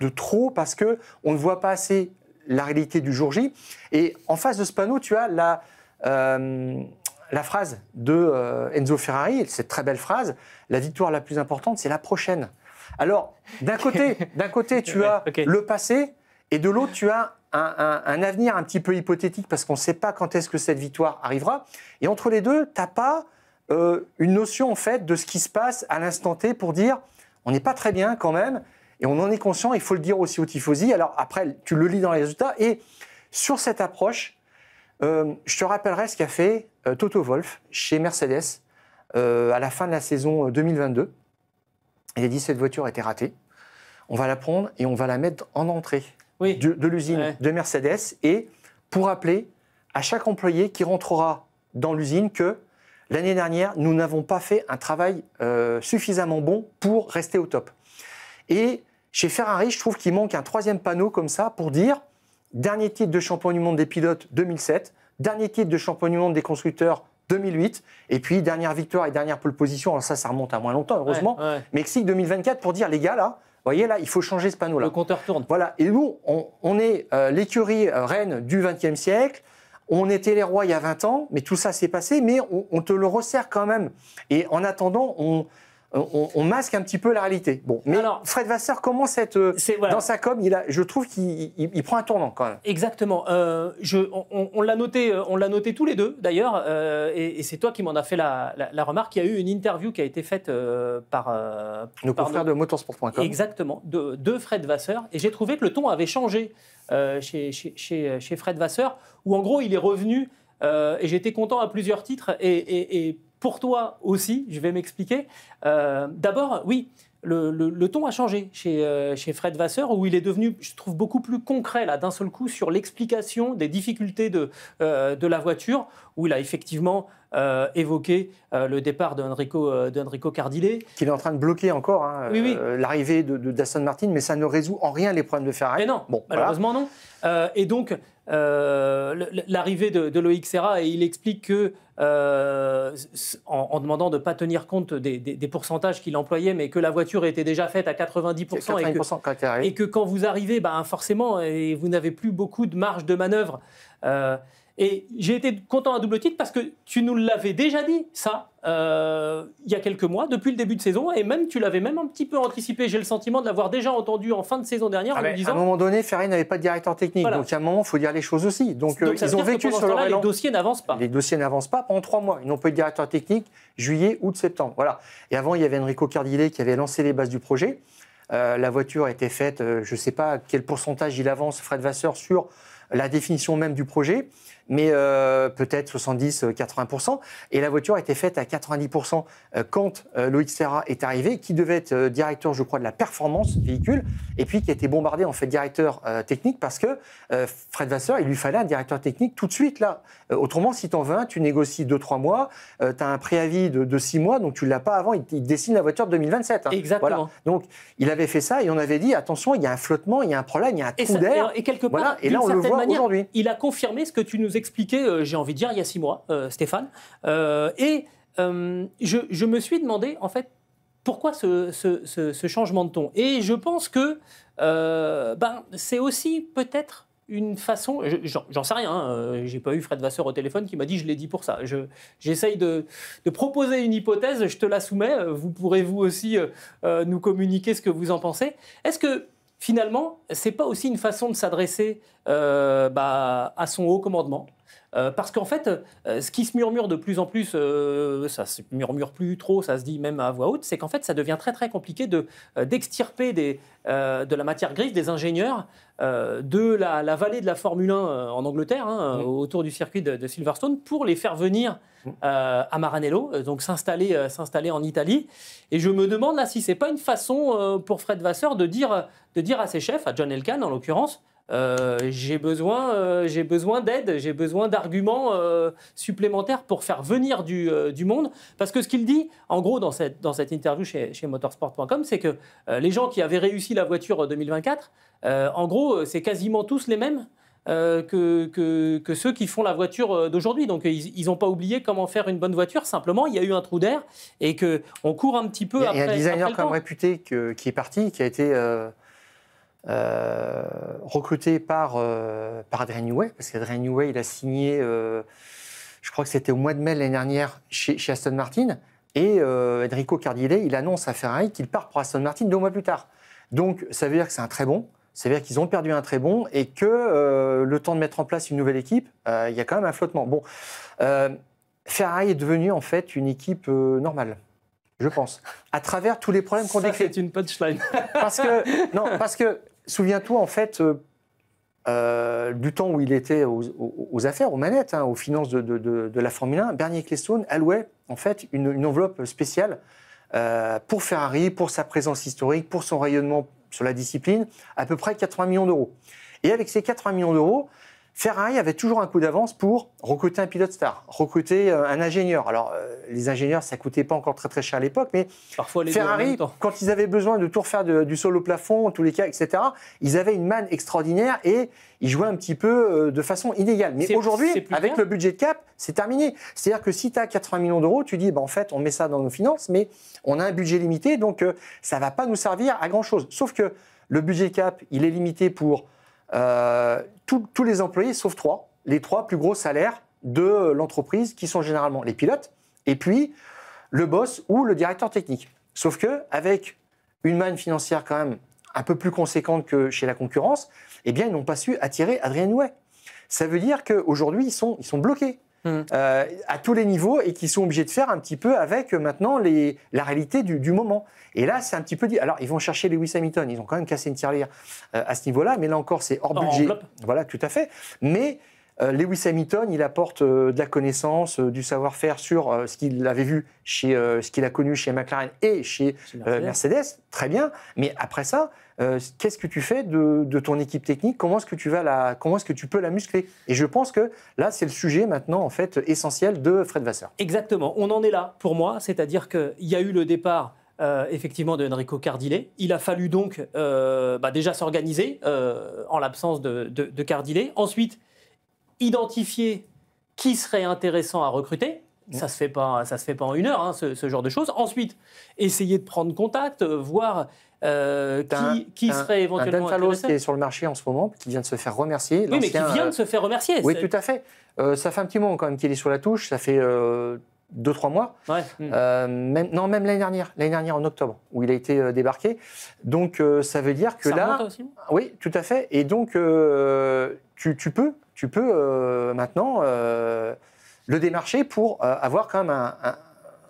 de trop, parce qu'on ne voit pas assez la réalité du jour J. Et en face de ce panneau, tu as la phrase de Enzo Ferrari, cette très belle phrase, la victoire la plus importante, c'est la prochaine. Alors, d'un côté tu as le passé, et de l'autre, tu as un avenir un petit peu hypothétique, parce qu'on ne sait pas quand est-ce que cette victoire arrivera. Et entre les deux, tu n'as pas une notion en fait de ce qui se passe à l'instant T pour dire on n'est pas très bien quand même, et on en est conscient, il faut le dire aussi aux tifosi. Alors après, tu le lis dans les résultats. Et sur cette approche, je te rappellerai ce qu'a fait Toto Wolff chez Mercedes à la fin de la saison 2022. Il a dit cette voiture était ratée. On va la prendre et on va la mettre en entrée de l'usine de Mercedes, et pour rappeler à chaque employé qui rentrera dans l'usine que l'année dernière, nous n'avons pas fait un travail suffisamment bon pour rester au top. Et chez Ferrari, je trouve qu'il manque un 3e panneau comme ça pour dire dernier titre de champion du monde des pilotes 2007, dernier titre de champion du monde des constructeurs 2008, et puis dernière victoire et dernière pole position. Alors ça remonte à moins longtemps, heureusement. Mexique 2024 pour dire les gars là, vous voyez là, il faut changer ce panneau-là. Le compteur tourne. Voilà. Et nous, on est l'écurie reine du XXe siècle. On était les rois il y a 20 ans, mais tout ça s'est passé, mais on te le resserre quand même. Et en attendant, on masque un petit peu la réalité. Bon, mais alors, Fred Vasseur commence à être dans sa com. Je trouve qu'il prend un tournant quand même. Exactement. On l'a noté tous les deux d'ailleurs, et c'est toi qui m'en as fait la remarque. Il y a eu une interview qui a été faite par nos confrères de motorsport.com. Exactement, de Fred Vasseur, et j'ai trouvé que le ton avait changé chez Fred Vasseur, où en gros il est revenu, et j'étais content à plusieurs titres, et pour toi aussi, je vais m'expliquer. D'abord, oui, le ton a changé chez Fred Vasseur, où il est devenu, je trouve, beaucoup plus concret là, d'un seul coup, sur l'explication des difficultés de la voiture, où il a effectivement évoqué le départ d'Enrico Cardile. Qu'il est en train de bloquer encore l'arrivée d'Aston Martin, mais ça ne résout en rien les problèmes de Ferrari. Mais non, malheureusement non. Et donc, l'arrivée de Loïc Serra, et il explique que en demandant de ne pas tenir compte des pourcentages qu'il employait, mais que la voiture était déjà faite à 90%, et que quand vous arrivez, forcément, et vous n'avez plus beaucoup de marge de manœuvre. Et j'ai été content à double titre parce que tu nous l'avais déjà dit, ça, il y a quelques mois, depuis le début de saison, et même tu l'avais même un petit peu anticipé. J'ai le sentiment de l'avoir déjà entendu en fin de saison dernière en nous disant... À un moment donné, Ferrari n'avait pas de directeur technique, Voilà. donc à un moment, il faut dire les choses aussi. Donc ils ont vécu sur leur élan. Les dossiers n'avancent pas. Les dossiers n'avancent pas pendant 3 mois. Ils n'ont pas eu de directeur technique juillet, août, septembre. Voilà. Et avant, il y avait Enrico Cardile qui avait lancé les bases du projet. La voiture a été faite, je ne sais pas quel pourcentage il avance, Fred Vasseur, sur la définition même du projet, mais peut-être 70-80%. Et la voiture a été faite à 90% quand Loïc Serra est arrivé, qui devait être directeur, je crois, de la performance véhicule, et puis qui a été bombardé en fait directeur technique parce que Fred Vasseur, il lui fallait un directeur technique tout de suite là. Autrement, si tu en veux un, tu négocies 2-3 mois, tu as un préavis de 6 mois, donc tu ne l'as pas avant, il dessine la voiture de 2027. Hein. Exactement. Voilà. Donc il avait fait ça et on avait dit, attention, il y a un flottement, il y a un problème, il y a un trou d'air. Et quelque part, voilà. Et là, on le voit aujourd'hui. Il a confirmé ce que tu nous expliquais, j'ai envie de dire, il y a 6 mois, Stéphane. Je me suis demandé, en fait, pourquoi ce changement de ton. Et je pense que c'est aussi peut-être une façon, j'en sais rien, hein, j'ai pas eu Fred Vasseur au téléphone qui m'a dit je l'ai dit pour ça. J'essaye de proposer une hypothèse, je te la soumets, vous pourrez vous aussi nous communiquer ce que vous en pensez. Est-ce que finalement, c'est pas aussi une façon de s'adresser à son haut commandement? Parce qu'en fait, ce qui se murmure de plus en plus, ça se murmure plus trop, ça se dit même à voix haute, c'est qu'en fait, ça devient très très compliqué d'extirper de la matière grise des ingénieurs de la vallée de la Formule 1 en Angleterre, hein, autour du circuit de Silverstone, pour les faire venir à Maranello, donc s'installer en Italie. Et je me demande là si c'est pas une façon pour Fred Vasseur de dire à ses chefs, à John Elkann en l'occurrence, j'ai besoin d'aide, j'ai besoin d'arguments supplémentaires pour faire venir du monde. Parce que ce qu'il dit, en gros, dans cette interview chez motorsport.com, c'est que les gens qui avaient réussi la voiture 2024, en gros, c'est quasiment tous les mêmes que ceux qui font la voiture d'aujourd'hui. Donc, ils n'ont pas oublié comment faire une bonne voiture. Simplement, il y a eu un trou d'air et qu'on court un petit peu après. Il y a un designer quand même réputé qui est parti, qui a été... recruté par Adrian Newey, parce qu'Adrian Newey, il a signé, je crois que c'était au mois de mai l'année dernière, chez Aston Martin, et Enrico Cardile, il annonce à Ferrari qu'il part pour Aston Martin 2 mois plus tard. Donc, ça veut dire que c'est un très bon, ça veut dire qu'ils ont perdu un très bon, et que le temps de mettre en place une nouvelle équipe, il y a quand même un flottement. Bon, Ferrari est devenu en fait une équipe normale. Je pense, à travers tous les problèmes qu'on décrit. C'est une punchline. Parce que souviens-toi, en fait, du temps où il était aux affaires, aux manettes, hein, aux finances de la Formule 1, Bernie Ecclestone allouait en fait une enveloppe spéciale pour Ferrari, pour sa présence historique, pour son rayonnement sur la discipline, à peu près 80 millions d'euros. Et avec ces 80 millions d'euros, Ferrari avait toujours un coup d'avance pour recruter un pilote star, recruter un ingénieur. Alors, les ingénieurs, ça coûtait pas encore très très cher à l'époque, mais parfois les Ferrari, quand ils avaient besoin de tout refaire du sol au plafond, en tous les cas, etc., ils avaient une manne extraordinaire et ils jouaient un petit peu de façon inégale. Mais aujourd'hui, avec le budget de cap, c'est terminé. C'est-à-dire que si tu as 80 millions d'euros, tu dis, en fait, on met ça dans nos finances, mais on a un budget limité, donc ça va pas nous servir à grand-chose. Sauf que le budget cap, il est limité pour... tous les employés, sauf 3, les 3 plus gros salaires de l'entreprise, qui sont généralement les pilotes, et puis le boss ou le directeur technique. Sauf qu'avec une manne financière quand même un peu plus conséquente que chez la concurrence, eh bien, ils n'ont pas su attirer Adrian Newey. Ça veut dire qu'aujourd'hui, ils sont bloqués à tous les niveaux et qu'ils sont obligés de faire un petit peu avec maintenant la réalité du moment. Et là, c'est un petit peu... Alors, ils vont chercher Lewis Hamilton. Ils ont quand même cassé une tirelire à ce niveau-là. Mais là encore, c'est hors budget. Voilà, tout à fait. Mais Lewis Hamilton, il apporte de la connaissance, du savoir-faire sur ce qu'il avait vu ce qu'il a connu chez McLaren et chez Mercedes. Très bien. Mais après ça, qu'est-ce que tu fais de ton équipe technique? Comment est-ce que tu peux la muscler? Et je pense que là, c'est le sujet maintenant, en fait, essentiel de Fred Vasseur. Exactement. On en est là, pour moi. C'est-à-dire qu'il y a eu le départ... effectivement de Enrico Cardile. Il a fallu donc déjà s'organiser en l'absence de Cardile. Ensuite, identifier qui serait intéressant à recruter. Ça se fait pas en une heure, hein, ce genre de choses. Ensuite, essayer de prendre contact, voir qui serait éventuellement un Dan Fallows intéressé qui est sur le marché en ce moment, qui vient de se faire remercier. Oui, mais qui vient de se faire remercier. Oui, tout à fait. Ça fait un petit moment quand même qu'il est sur la touche. Ça fait 2-3 mois. Ouais. Même l'année dernière en octobre, où il a été débarqué. Donc ça veut dire que ça là, aussi oui, tout à fait. Et donc tu peux maintenant le démarcher pour avoir quand même un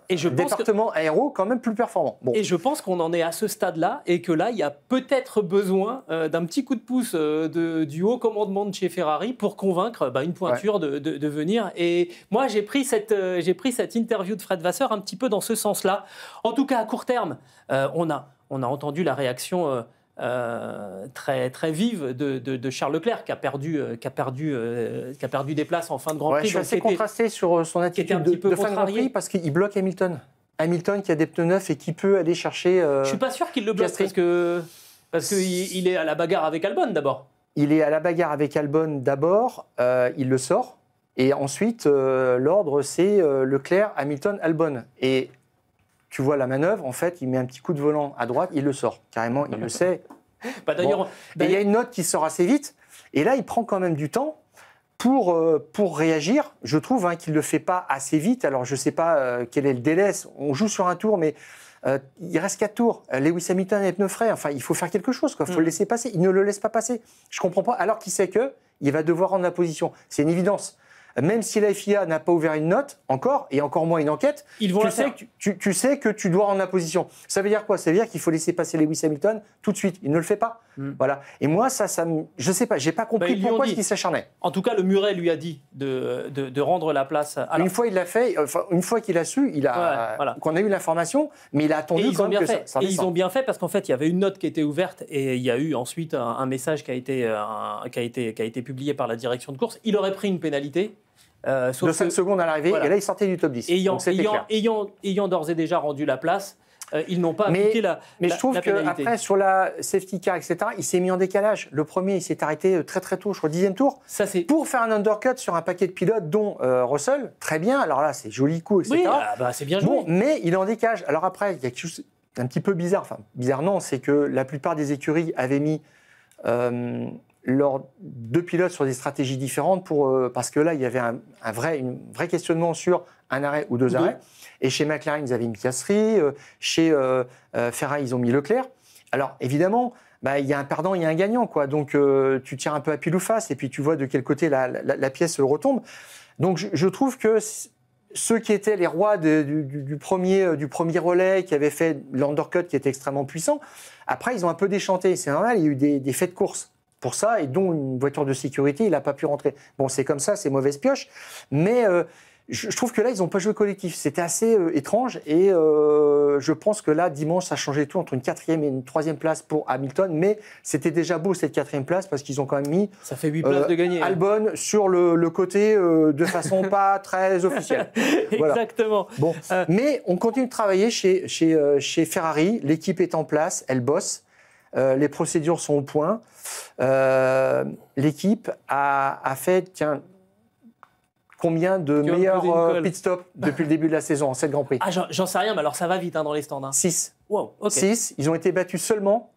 département aéro quand même plus performant. Bon. Et je pense qu'on en est à ce stade-là et que là, il y a peut-être besoin d'un petit coup de pouce du haut commandement de chez Ferrari pour convaincre une pointure de venir. Et moi, j'ai pris cette interview de Fred Vasseur un petit peu dans ce sens-là. En tout cas, à court terme, on a entendu la réaction très, très vive de Charles Leclerc qui a perdu des places en fin de Grand Prix. Je suis assez contrasté sur son attitude de fin de Grand Prix parce qu'il bloque Hamilton. Hamilton qui a des pneus neufs et qui peut aller chercher. Je suis pas sûr qu'il le bloque parce qu'il est à la bagarre avec Albon d'abord. Il est à la bagarre avec Albon d'abord, il le sort et ensuite l'ordre c'est Leclerc, Hamilton, Albon et tu vois la manœuvre, en fait, il met un petit coup de volant à droite, il le sort. Carrément, il le sait. D'ailleurs, et il y a une note qui sort assez vite. Et là, il prend quand même du temps pour réagir. Je trouve qu'il ne le fait pas assez vite. Alors, je ne sais pas quel est le délai. On joue sur un tour, mais il reste 4 tours. Lewis Hamilton est pneu frais. Enfin, il faut faire quelque chose. Il faut le laisser passer. Il ne le laisse pas passer. Je ne comprends pas. Alors qu'il sait qu'il va devoir rendre la position. C'est une évidence. Même si la FIA n'a pas ouvert une note, encore, et encore moins une enquête, tu sais que tu dois rendre la position. Ça veut dire quoi? Ça veut dire qu'il faut laisser passer Lewis Hamilton tout de suite. Il ne le fait pas. Voilà. Et moi, je ne sais pas, je n'ai pas compris pourquoi il s'acharnait. En tout cas, le Muret lui a dit de rendre la place. Une fois, il l'a fait, une fois qu'il a su, qu'on a eu l'information, mais il a attendu quand même que ça Et ils ont bien fait parce qu'en fait, il y avait une note qui était ouverte et il y a eu ensuite un message qui a été publié par la direction de course. Il aurait pris une pénalité. De 5 secondes à l'arrivée, et là il sortait du top 10. Ayant d'ores et déjà rendu la place, ils n'ont pas appliqué la pénalité. Mais je trouve qu'après, sur la safety car, etc., il s'est mis en décalage. Le premier, il s'est arrêté très très tôt, je crois, 10e tour, pour faire un undercut sur un paquet de pilotes, dont Russell. Très bien, alors là, c'est joli coup, etc. Oui, c'est bien joué. Bon, mais il est en décalage. Alors après, il y a quelque chose d'un petit peu bizarre. Enfin, bizarre non, c'est que la plupart des écuries avaient mis leurs 2 pilotes sur des stratégies différentes parce que là, il y avait un vrai questionnement sur un arrêt ou 2 arrêts. Et chez McLaren, ils avaient mis Piastri. Chez Ferrari, ils ont mis Leclerc. Alors, évidemment, il y a un perdant, il y a un gagnant, quoi. Donc, tu tires un peu à pile ou face et puis tu vois de quel côté la pièce retombe. Donc, je trouve que ceux qui étaient les rois du premier relais, qui avaient fait l'undercut qui était extrêmement puissant, après, ils ont un peu déchanté. C'est normal, il y a eu des faits de course pour ça, et dont une voiture de sécurité, il n'a pas pu rentrer. Bon, c'est comme ça, c'est mauvaise pioche, mais je trouve que là, ils n'ont pas joué collectif. C'était assez étrange, et je pense que là, dimanche, ça a changé tout entre une 4e et une 3e place pour Hamilton, mais c'était déjà beau, cette 4e place, parce qu'ils ont quand même mis ça fait 8 places de gagner. Albon sur le côté de façon pas très officielle. Voilà. Exactement. Bon. Mais on continue de travailler chez Ferrari, l'équipe est en place, elle bosse. Les procédures sont au point. L'équipe a fait, combien de meilleurs pit stops depuis le début de la saison en 7 Grands Prix? J'en sais rien, mais alors ça va vite dans les stands. 6. Wow, okay. 6. Ils ont été battus seulement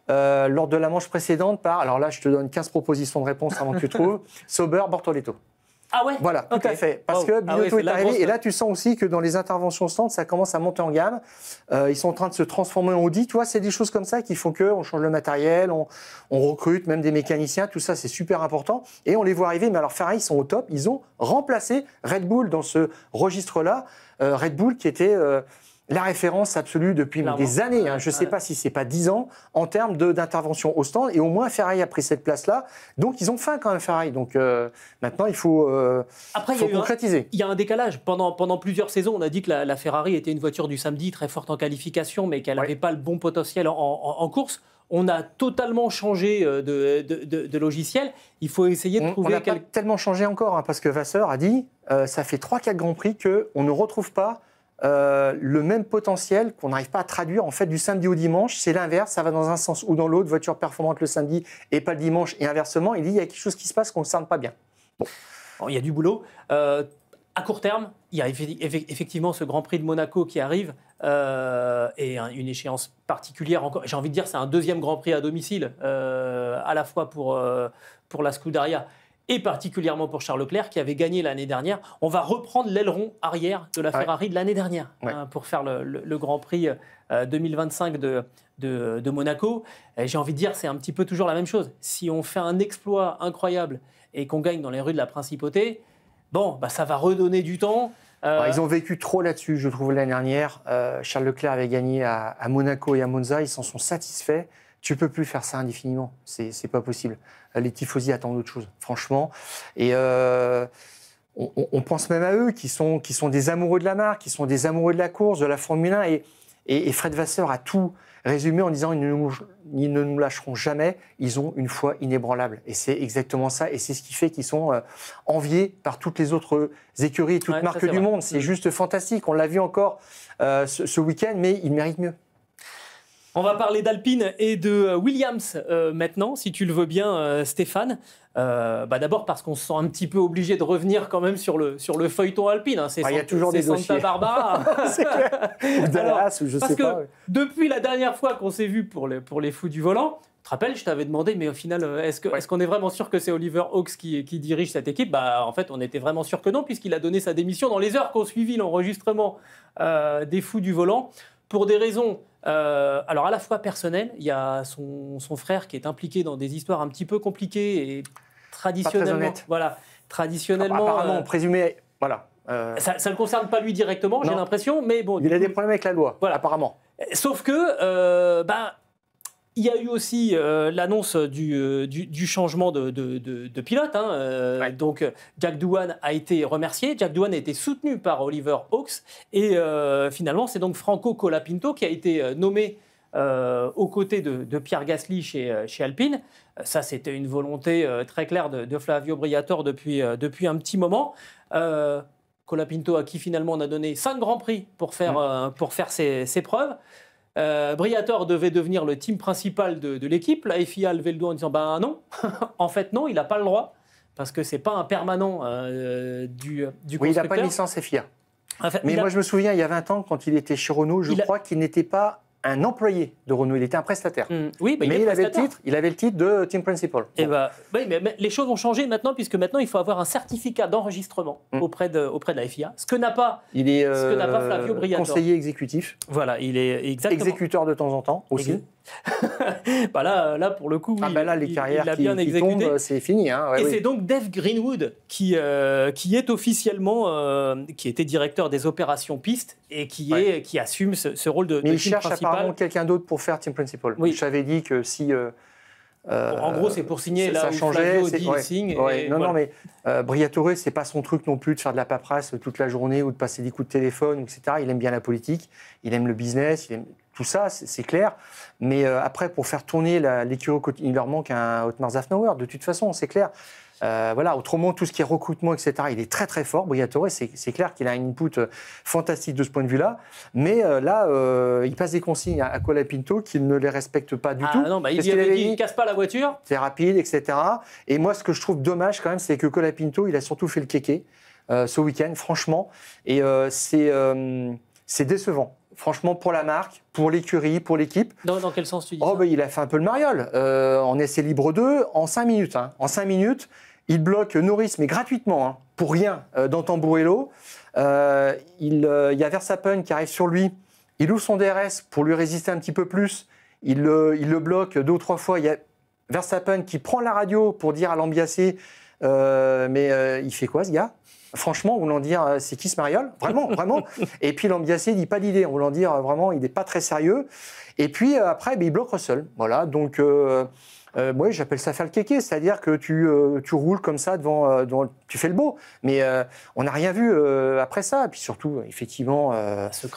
lors de la manche précédente par, alors là je te donne 15 propositions de réponse avant que tu trouves, Sauber, Bortoleto. Ah ouais? Voilà, tout à fait. Parce que Binotto est arrivé, et là tu sens aussi que dans les interventions stand, ça commence à monter en gamme. Ils sont en train de se transformer en Audi. Tu vois, c'est des choses comme ça qui font qu'on change le matériel, on recrute même des mécaniciens, tout ça c'est super important. Et on les voit arriver, mais alors Ferrari, ils sont au top. Ils ont remplacé Red Bull dans ce registre-là. Red Bull qui était la référence absolue depuis des années. Je ne sais pas si ce n'est pas 10 ans en termes d'intervention au stand. Et au moins, Ferrari a pris cette place-là. Donc, ils ont faim quand même, Ferrari. Donc, maintenant, il faut concrétiser. Il y a un décalage. Pendant plusieurs saisons, on a dit que la Ferrari était une voiture du samedi, très forte en qualification, mais qu'elle n'avait pas le bon potentiel en course. On a totalement changé de logiciel. Il faut essayer de trouver... On n'a pas tellement changé encore, parce que Vasseur a dit ça fait 3-4 Grands Prix qu'on ne retrouve pas le même potentiel, qu'on n'arrive pas à traduire en fait du samedi au dimanche. C'est l'inverse, ça va dans un sens ou dans l'autre, voiture performante le samedi et pas le dimanche, et inversement. Il dit il y a quelque chose qui se passe qu'on ne sent pas bien. Bon, il y a du boulot. À court terme, il y a effectivement ce Grand Prix de Monaco qui arrive et une échéance particulière. J'ai envie de dire c'est un deuxième Grand Prix à domicile, à la fois pour la Scuderia et particulièrement pour Charles Leclerc qui avait gagné l'année dernière. On va reprendre l'aileron arrière de la Ferrari de l'année dernière pour faire le Grand Prix 2025 de Monaco. Et j'ai envie de dire c'est un petit peu toujours la même chose. Si on fait un exploit incroyable et qu'on gagne dans les rues de la Principauté, bon, ça va redonner du temps. Ils ont vécu trop là-dessus, je trouve, l'année dernière. Charles Leclerc avait gagné à Monaco et à Monza. Ils s'en sont satisfaits. Tu ne peux plus faire ça indéfiniment. C'est pas possible. Les tifosi attendent autre chose, franchement. Et on pense même à eux, qui sont des amoureux de la marque, qui sont des amoureux de la course, de la Formule 1. Et Fred Vasseur a tout résumé en disant ils ne nous lâcheront jamais, ils ont une foi inébranlable. Et c'est exactement ça, et c'est ce qui fait qu'ils sont enviés par toutes les autres écuries et toutes marques du monde. C'est juste fantastique, on l'a vu encore ce week-end, mais ils méritent mieux. On va parler d'Alpine et de Williams maintenant, si tu le veux bien, Stéphane. D'abord parce qu'on se sent un petit peu obligé de revenir quand même sur le feuilleton Alpine. Hein. Il y a toujours des dossiers. Santa Barbara. C'est clair. Ou Dallas, ou je sais pas. Depuis la dernière fois qu'on s'est vu pour les fous du volant, tu te rappelles, je t'avais demandé, mais au final, est-ce qu'on est vraiment sûr que c'est Oliver Hawks qui dirige cette équipe ? En fait, on était vraiment sûr que non, puisqu'il a donné sa démission dans les heures qui ont suivi l'enregistrement des fous du volant, pour des raisons... alors à la fois personnel, il y a son frère qui est impliqué dans des histoires un petit peu compliquées et traditionnellement, apparemment présumé, voilà. Ça ne le concerne pas lui directement, j'ai l'impression, mais bon. Il a des problèmes avec la loi, voilà, apparemment. Sauf que il y a eu aussi l'annonce du changement de pilote. Donc, Jack Doohan a été remercié. Jack Doohan a été soutenu par Oliver Hawks. Et finalement, c'est donc Franco Colapinto qui a été nommé aux côtés de Pierre Gasly chez Alpine. Ça, c'était une volonté très claire de Flavio Briatore depuis un petit moment. Colapinto, à qui finalement on a donné 5 Grands Prix pour faire ses preuves. Briatore devait devenir le team principal de l'équipe. La FIA a levé le doigt en disant non, en fait non, il n'a pas le droit parce que c'est pas un permanent du constructeur. Oui, il n'a pas une licence FIA. Mais moi je me souviens, il y a 20 ans, quand il était chez Renault, je crois qu'il n'était pas un employé de Renault, il était un prestataire. Oui, mais il avait le titre de team principal. Et oui, mais les choses ont changé maintenant, puisque maintenant il faut avoir un certificat d'enregistrement auprès de la FIA, ce que n'a pas Flavio Briatore. Conseiller exécutif. Voilà, il est exactement. Exécuteur de temps en temps aussi. Là, pour le coup, les carrières il a bien exécuté. Tombent, c'est fini. Et c'est donc Dave Greenwood qui est officiellement, qui était directeur des opérations pistes et qui assume ce rôle de team principal. Mais il cherche apparemment quelqu'un d'autre pour faire team principal. Oui. Je t'avais dit que si... en gros, c'est pour signer là où changeait, Flavio dit il signe. Non, mais Briatore, c'est pas son truc non plus de faire de la paperasse toute la journée ou de passer des coups de téléphone, etc. Il aime bien la politique, il aime le business, il aime tout ça, c'est clair. Mais après, pour faire tourner l'écurie, il leur manque un Otmar Zafnauer, de toute façon, c'est clair. Autrement, tout ce qui est recrutement, etc., il est très très fort, Briatore. C'est clair qu'il a un input fantastique de ce point de vue-là. Mais il passe des consignes à Colapinto qu'il ne les respecte pas du tout. Non, il avait dit, casse pas la voiture. C'est rapide, etc. Et moi, ce que je trouve dommage quand même, c'est que Colapinto, il a surtout fait le kéké ce week-end, franchement. Et c'est décevant. Franchement, pour la marque, pour l'écurie, pour l'équipe. Dans quel sens tu dis ça ? Il a fait un peu le mariole. En essai libre 2, en 5 minutes. En 5 minutes, il bloque Norris, mais gratuitement, pour rien, dans Tamburello. Il y a Verstappen qui arrive sur lui. Il ouvre son DRS pour lui résister un petit peu plus. Il le bloque 2 ou 3 fois. Il y a Verstappen qui prend la radio pour dire à Lambiase il fait quoi, ce gars ? Franchement, voulant dire, c'est qui ce mariole ? Vraiment, vraiment. Et puis Lambiase dit pas d'idée. Voulant dire, vraiment, il n'est pas très sérieux. Et puis après, il bloque Russell. Voilà, donc moi, j'appelle ça faire le kéké. C'est-à-dire que tu roules comme ça devant, tu fais le beau. Mais on n'a rien vu après ça. Et puis surtout, effectivement, il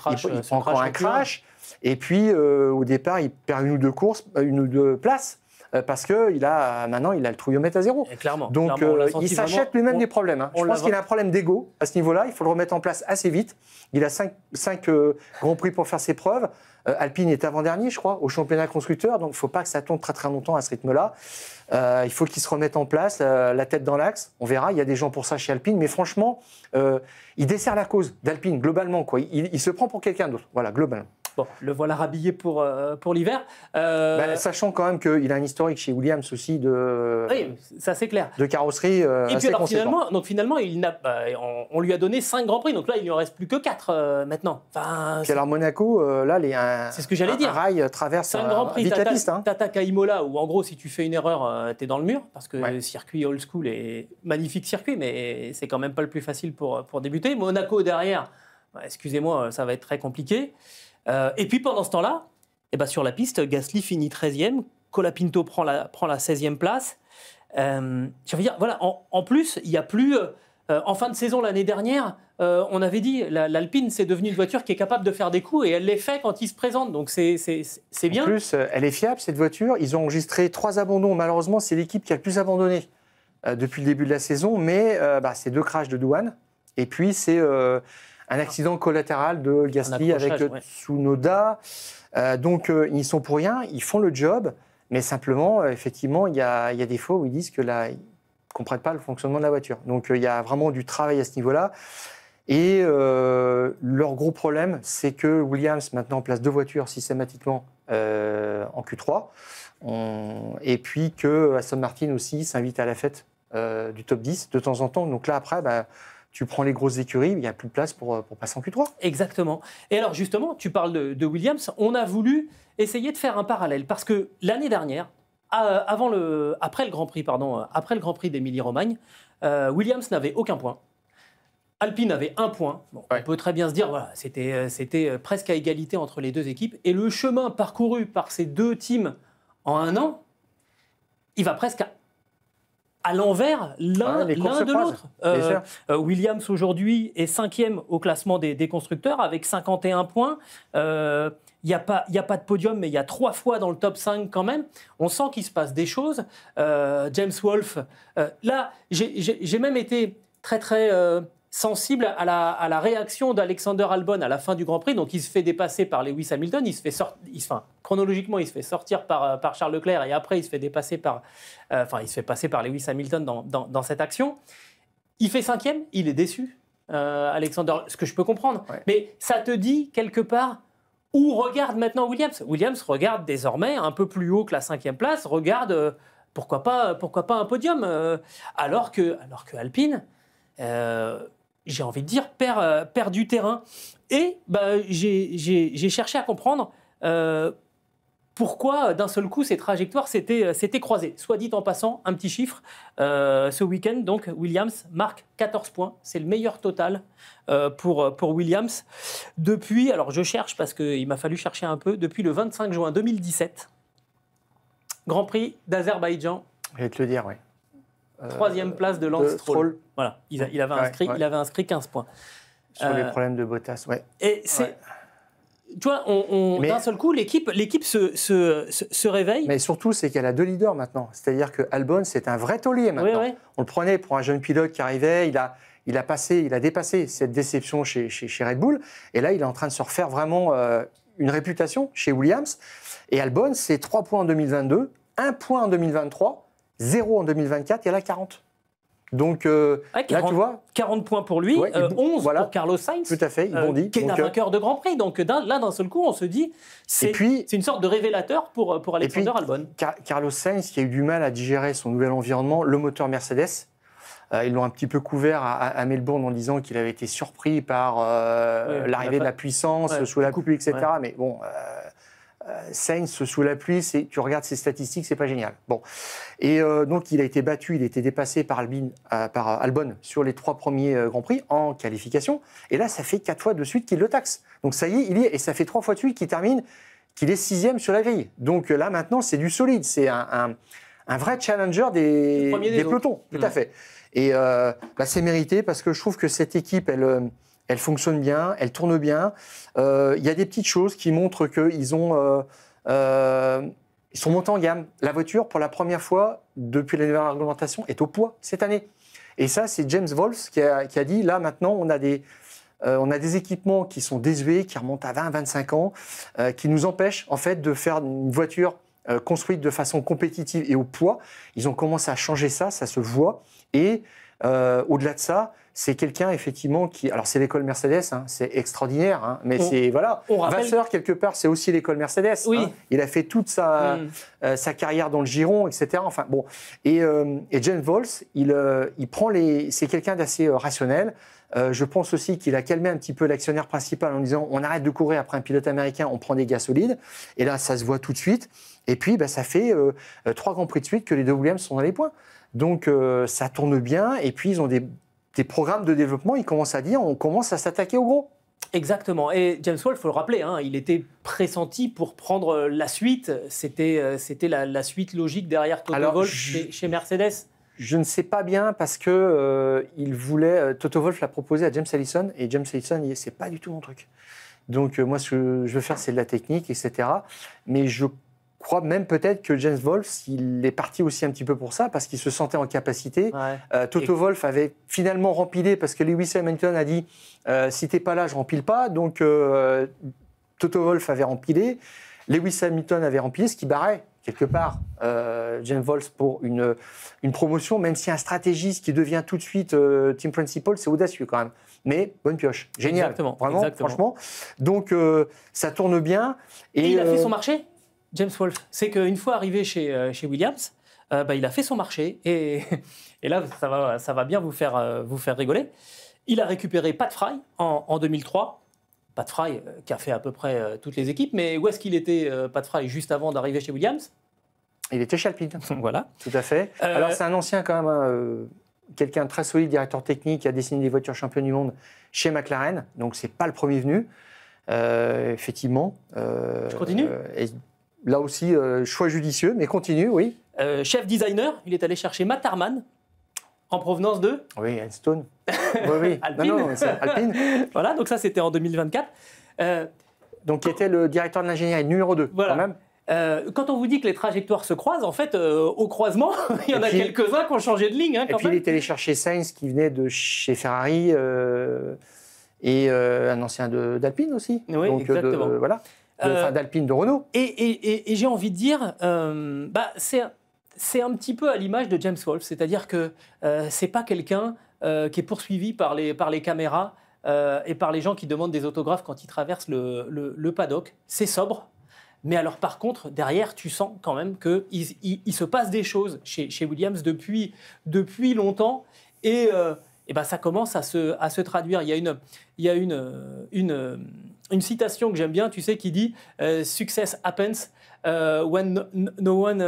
prend encore un crash. Et puis, au départ, il perd une ou deux places. parce que maintenant il a le trouillomètre à zéro. Et clairement. Donc il s'achète lui-même des problèmes. Hein. Je pense qu'il a un problème d'ego à ce niveau-là. Il faut le remettre en place assez vite. Il a 5 Grands Prix pour faire ses preuves. Alpine est avant-dernier, je crois, au championnat constructeur. Donc il ne faut pas que ça tombe très très longtemps à ce rythme-là. Il faut qu'il se remette en place, la tête dans l'axe. On verra, il y a des gens pour ça chez Alpine. Mais franchement, il dessert la cause d'Alpine, globalement. Quoi. Il se prend pour quelqu'un d'autre, voilà, globalement. Bon, le voilà rhabillé pour l'hiver. Sachant quand même qu'il a un historique chez Williams aussi oui, ça c'est clair. De carrosserie et assez puis conséquent. finalement on lui a donné 5 Grands Prix, donc là il ne lui en reste plus que 4 maintenant. Puis alors Monaco, là, c'est ce que j'allais dire. Un rail traverse 5 Grands Prix, vite la piste. t'attaques à Imola, où en gros si tu fais une erreur, t'es dans le mur, parce que le Ouais. circuit old school est magnifique circuit, mais c'est quand même pas le plus facile pour débuter. Monaco derrière, excusez-moi, ça va être très compliqué. Et puis pendant ce temps-là, sur la piste, Gasly finit 13e, Colapinto prend la 16e place. Je veux dire, voilà, en plus, il n'y a plus. En fin de saison l'année dernière, on avait dit l'Alpine, c'est devenu une voiture qui est capable de faire des coups et elle les fait quand il se présente. Donc c'est bien. En plus, elle est fiable cette voiture. Ils ont enregistré 3 abandons. Malheureusement, c'est l'équipe qui a le plus abandonné depuis le début de la saison. Mais c'est 2 crashs de douane. Et puis c'est un accident collatéral de Gasly avec Tsunoda. Donc ils n'y sont pour rien. Ils font le job. Mais simplement, effectivement, il y a des fois où ils disent que là, ils ne comprennent pas le fonctionnement de la voiture. Donc il y a vraiment du travail à ce niveau-là. Et leur gros problème, c'est que Williams maintenant place 2 voitures systématiquement en Q3. Et puis que Aston Martin aussi s'invite à la fête du top 10 de temps en temps. Donc là, après, tu prends les grosses écuries, il n'y a plus de place pour passer en Q3. Exactement. Et alors justement, tu parles de Williams. On a voulu essayer de faire un parallèle parce que l'année dernière, après le Grand Prix d'Émilie-Romagne, Williams n'avait aucun point. Alpine avait 1 point. Bon, on peut très bien se dire, voilà, c'était presque à égalité entre les 2 équipes. Et le chemin parcouru par ces 2 teams en 1 an, il va presque à l'envers l'un de l'autre. Williams aujourd'hui est 5e au classement des constructeurs avec 51 points. Il n'y a pas de podium, mais il y a 3 fois dans le top 5 quand même. On sent qu'il se passe des choses. James Wolfe, là, j'ai même été très très sensible à la réaction d'Alexander Albon à la fin du Grand Prix. Donc il se fait dépasser par Lewis Hamilton, chronologiquement il se fait sortir par Charles Leclerc et après il se fait dépasser il se fait passer par Lewis Hamilton dans cette action. Il fait 5e, il est déçu, Alexander, ce que je peux comprendre. Ouais. Mais ça te dit quelque part où regarde maintenant Williams. Williams regarde désormais un peu plus haut que la 5e place, regarde pourquoi pas un podium, alors que Alpine, j'ai envie de dire, perd du terrain. Et j'ai cherché à comprendre pourquoi d'un seul coup ces trajectoires s'étaient croisées. Soit dit en passant, un petit chiffre, ce week-end, donc Williams marque 14 points. C'est le meilleur total pour Williams depuis, alors je cherche parce qu'il m'a fallu chercher un peu, depuis le 25 juin 2017, Grand Prix d'Azerbaïdjan. Je vais te le dire, oui. 3e place de Lance Stroll. Voilà, il avait inscrit 15 points. Sur les problèmes de Bottas, ouais. Et c'est... Tu vois, d'un seul coup, l'équipe se réveille. Mais surtout, c'est qu'elle a 2 leaders maintenant. C'est-à-dire que Albon, c'est un vrai taulier maintenant. Oui. On le prenait pour un jeune pilote qui arrivait, il a dépassé cette déception chez Red Bull. Et là, il est en train de se refaire vraiment une réputation chez Williams. Et Albon, c'est 3 points en 2022, 1 point en 2023, 0 en 2024, et elle a 40. Donc 40, là, tu vois, 40 points pour lui, 11 pour Carlos Sainz, tout à fait, il bondit, qui est un vainqueur de Grand Prix. Donc là, d'un seul coup, on se dit, c'est une sorte de révélateur pour Alexander Albon. Carlos Sainz, qui a eu du mal à digérer son nouvel environnement, le moteur Mercedes. Ils l'ont un petit peu couvert à Melbourne en disant qu'il avait été surpris par l'arrivée de la puissance sous la pluie, etc. Ouais. Mais bon, Sainz sous la pluie, tu regardes ses statistiques, c'est pas génial. Bon, et donc il a été battu, il a été dépassé par Albon sur les 3 premiers Grands Prix en qualification. Et là, ça fait 4 fois de suite qu'il le taxe. Donc ça y est, il y est, et ça fait 3 fois de suite qu'il est 6e sur la grille. Donc là maintenant, c'est du solide, c'est un vrai challenger des pelotons, tout à fait. Et c'est mérité parce que je trouve que cette équipe, elle fonctionne bien, elle tourne bien. Il y a des petites choses qui montrent qu'ils ont... Ils sont montés en gamme. La voiture, pour la première fois depuis la nouvelle réglementation, est au poids cette année. Et ça, c'est James Wolfe qui a dit, là, maintenant, on a des équipements qui sont désuets, qui remontent à 20-25 ans, qui nous empêchent, en fait, de faire une voiture construite de façon compétitive et au poids. Ils ont commencé à changer ça se voit. Et au-delà de ça, c'est quelqu'un, effectivement, qui... Alors, c'est l'école Mercedes, hein, c'est extraordinaire, hein, mais c'est... Voilà. Vasseur, quelque part, c'est aussi l'école Mercedes. Oui. Hein. Il a fait toute sa carrière dans le giron, etc. Enfin, bon. Et James Wolfe, il prend les... C'est quelqu'un d'assez rationnel. Je pense aussi qu'il a calmé un petit peu l'actionnaire principal en disant on arrête de courir après un pilote américain, on prend des gars solides. Et là, ça se voit tout de suite. Et puis, ça fait 3 Grands Prix de suite que les deux Williams sont dans les points. Donc, ça tourne bien. Et puis, ils ont des programmes de développement. Ils commencent à dire on commence à s'attaquer au gros. Exactement. Et James Wolfe, il faut le rappeler, hein, il était pressenti pour prendre la suite. C'était la suite logique derrière Toto Wolff chez Mercedes. Je ne sais pas bien parce que Toto Wolff l'a proposé à James Allison et James Allison, c'est pas du tout mon truc. Donc moi, ce que je veux faire, c'est de la technique, etc. Mais je crois même peut-être que James Wolfe, il est parti aussi un petit peu pour ça parce qu'il se sentait en capacité. Ouais. Toto Wolff avait finalement rempilé parce que Lewis Hamilton a dit si t'es pas là, je rempile pas. Donc Toto Wolff avait rempilé, Lewis Hamilton avait rempilé, ce qui barrait quelque part James Wolfe pour une promotion, même si un stratégiste qui devient tout de suite team principal, c'est audacieux quand même. Mais bonne pioche, génial, exactement, vraiment, exactement. Franchement. Donc ça tourne bien. Et il a fait son marché, James Wolfe. C'est qu'une fois arrivé chez Williams, il a fait son marché et là ça va bien vous faire rigoler. Il a récupéré Pat Fry en 2003. Pat Fry qui a fait à peu près toutes les équipes, mais où est-ce qu'il était, Pat Fry, juste avant d'arriver chez Williams? Il était chez Alpine. Voilà. Tout à fait. Alors c'est un ancien quand même, quelqu'un de très solide, directeur technique, qui a dessiné des voitures championnes du monde chez McLaren, donc c'est pas le premier venu, effectivement. Je continue et là aussi, choix judicieux, mais continue, oui. Chef designer, il est allé chercher Matt Harman, en provenance de... Oui, Enstone. Oui. Alpine. Non, c'est Alpine. Voilà, donc ça c'était en 2024. Donc qui était le directeur de l'ingénierie numéro 2, voilà. Quand même. Quand on vous dit que les trajectoires se croisent, en fait, au croisement, il y en a quelques-uns qui ont changé de ligne. Hein, et puis, il est allé chercher Sainz, qui venait de chez Ferrari, et un ancien d'Alpine aussi. Oui, donc, exactement. Voilà. D'Alpine, de Renault. Et j'ai envie de dire, c'est un petit peu à l'image de James Wolfe, c'est-à-dire que c'est pas quelqu'un qui est poursuivi par les caméras et par les gens qui demandent des autographes quand ils traversent le paddock. C'est sobre. Mais alors, par contre, derrière, tu sens quand même qu'il se passe des choses chez Williams depuis longtemps. Et ça commence à se traduire. Il y a une citation que j'aime bien, tu sais, qui dit « Success happens when no one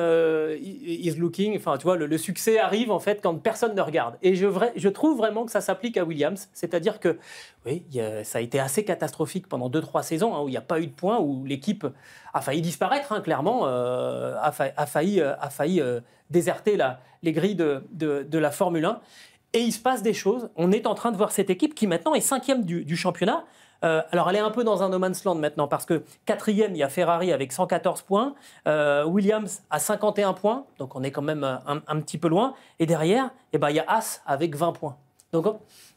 is looking ». Enfin, tu vois, le succès arrive, en fait, quand personne ne regarde. Et je trouve vraiment que ça s'applique à Williams. C'est-à-dire que, oui, ça a été assez catastrophique pendant 2-3 saisons, hein, où il n'y a pas eu de points, où l'équipe a failli disparaître, hein, clairement, a failli déserter les grilles de la Formule 1. Et il se passe des choses. On est en train de voir cette équipe qui maintenant est 5e du championnat. Alors elle est un peu dans un no man's land maintenant parce que 4e, il y a Ferrari avec 114 points, Williams à 51 points, donc on est quand même un petit peu loin. Et derrière, il y a Haas avec 20 points. Donc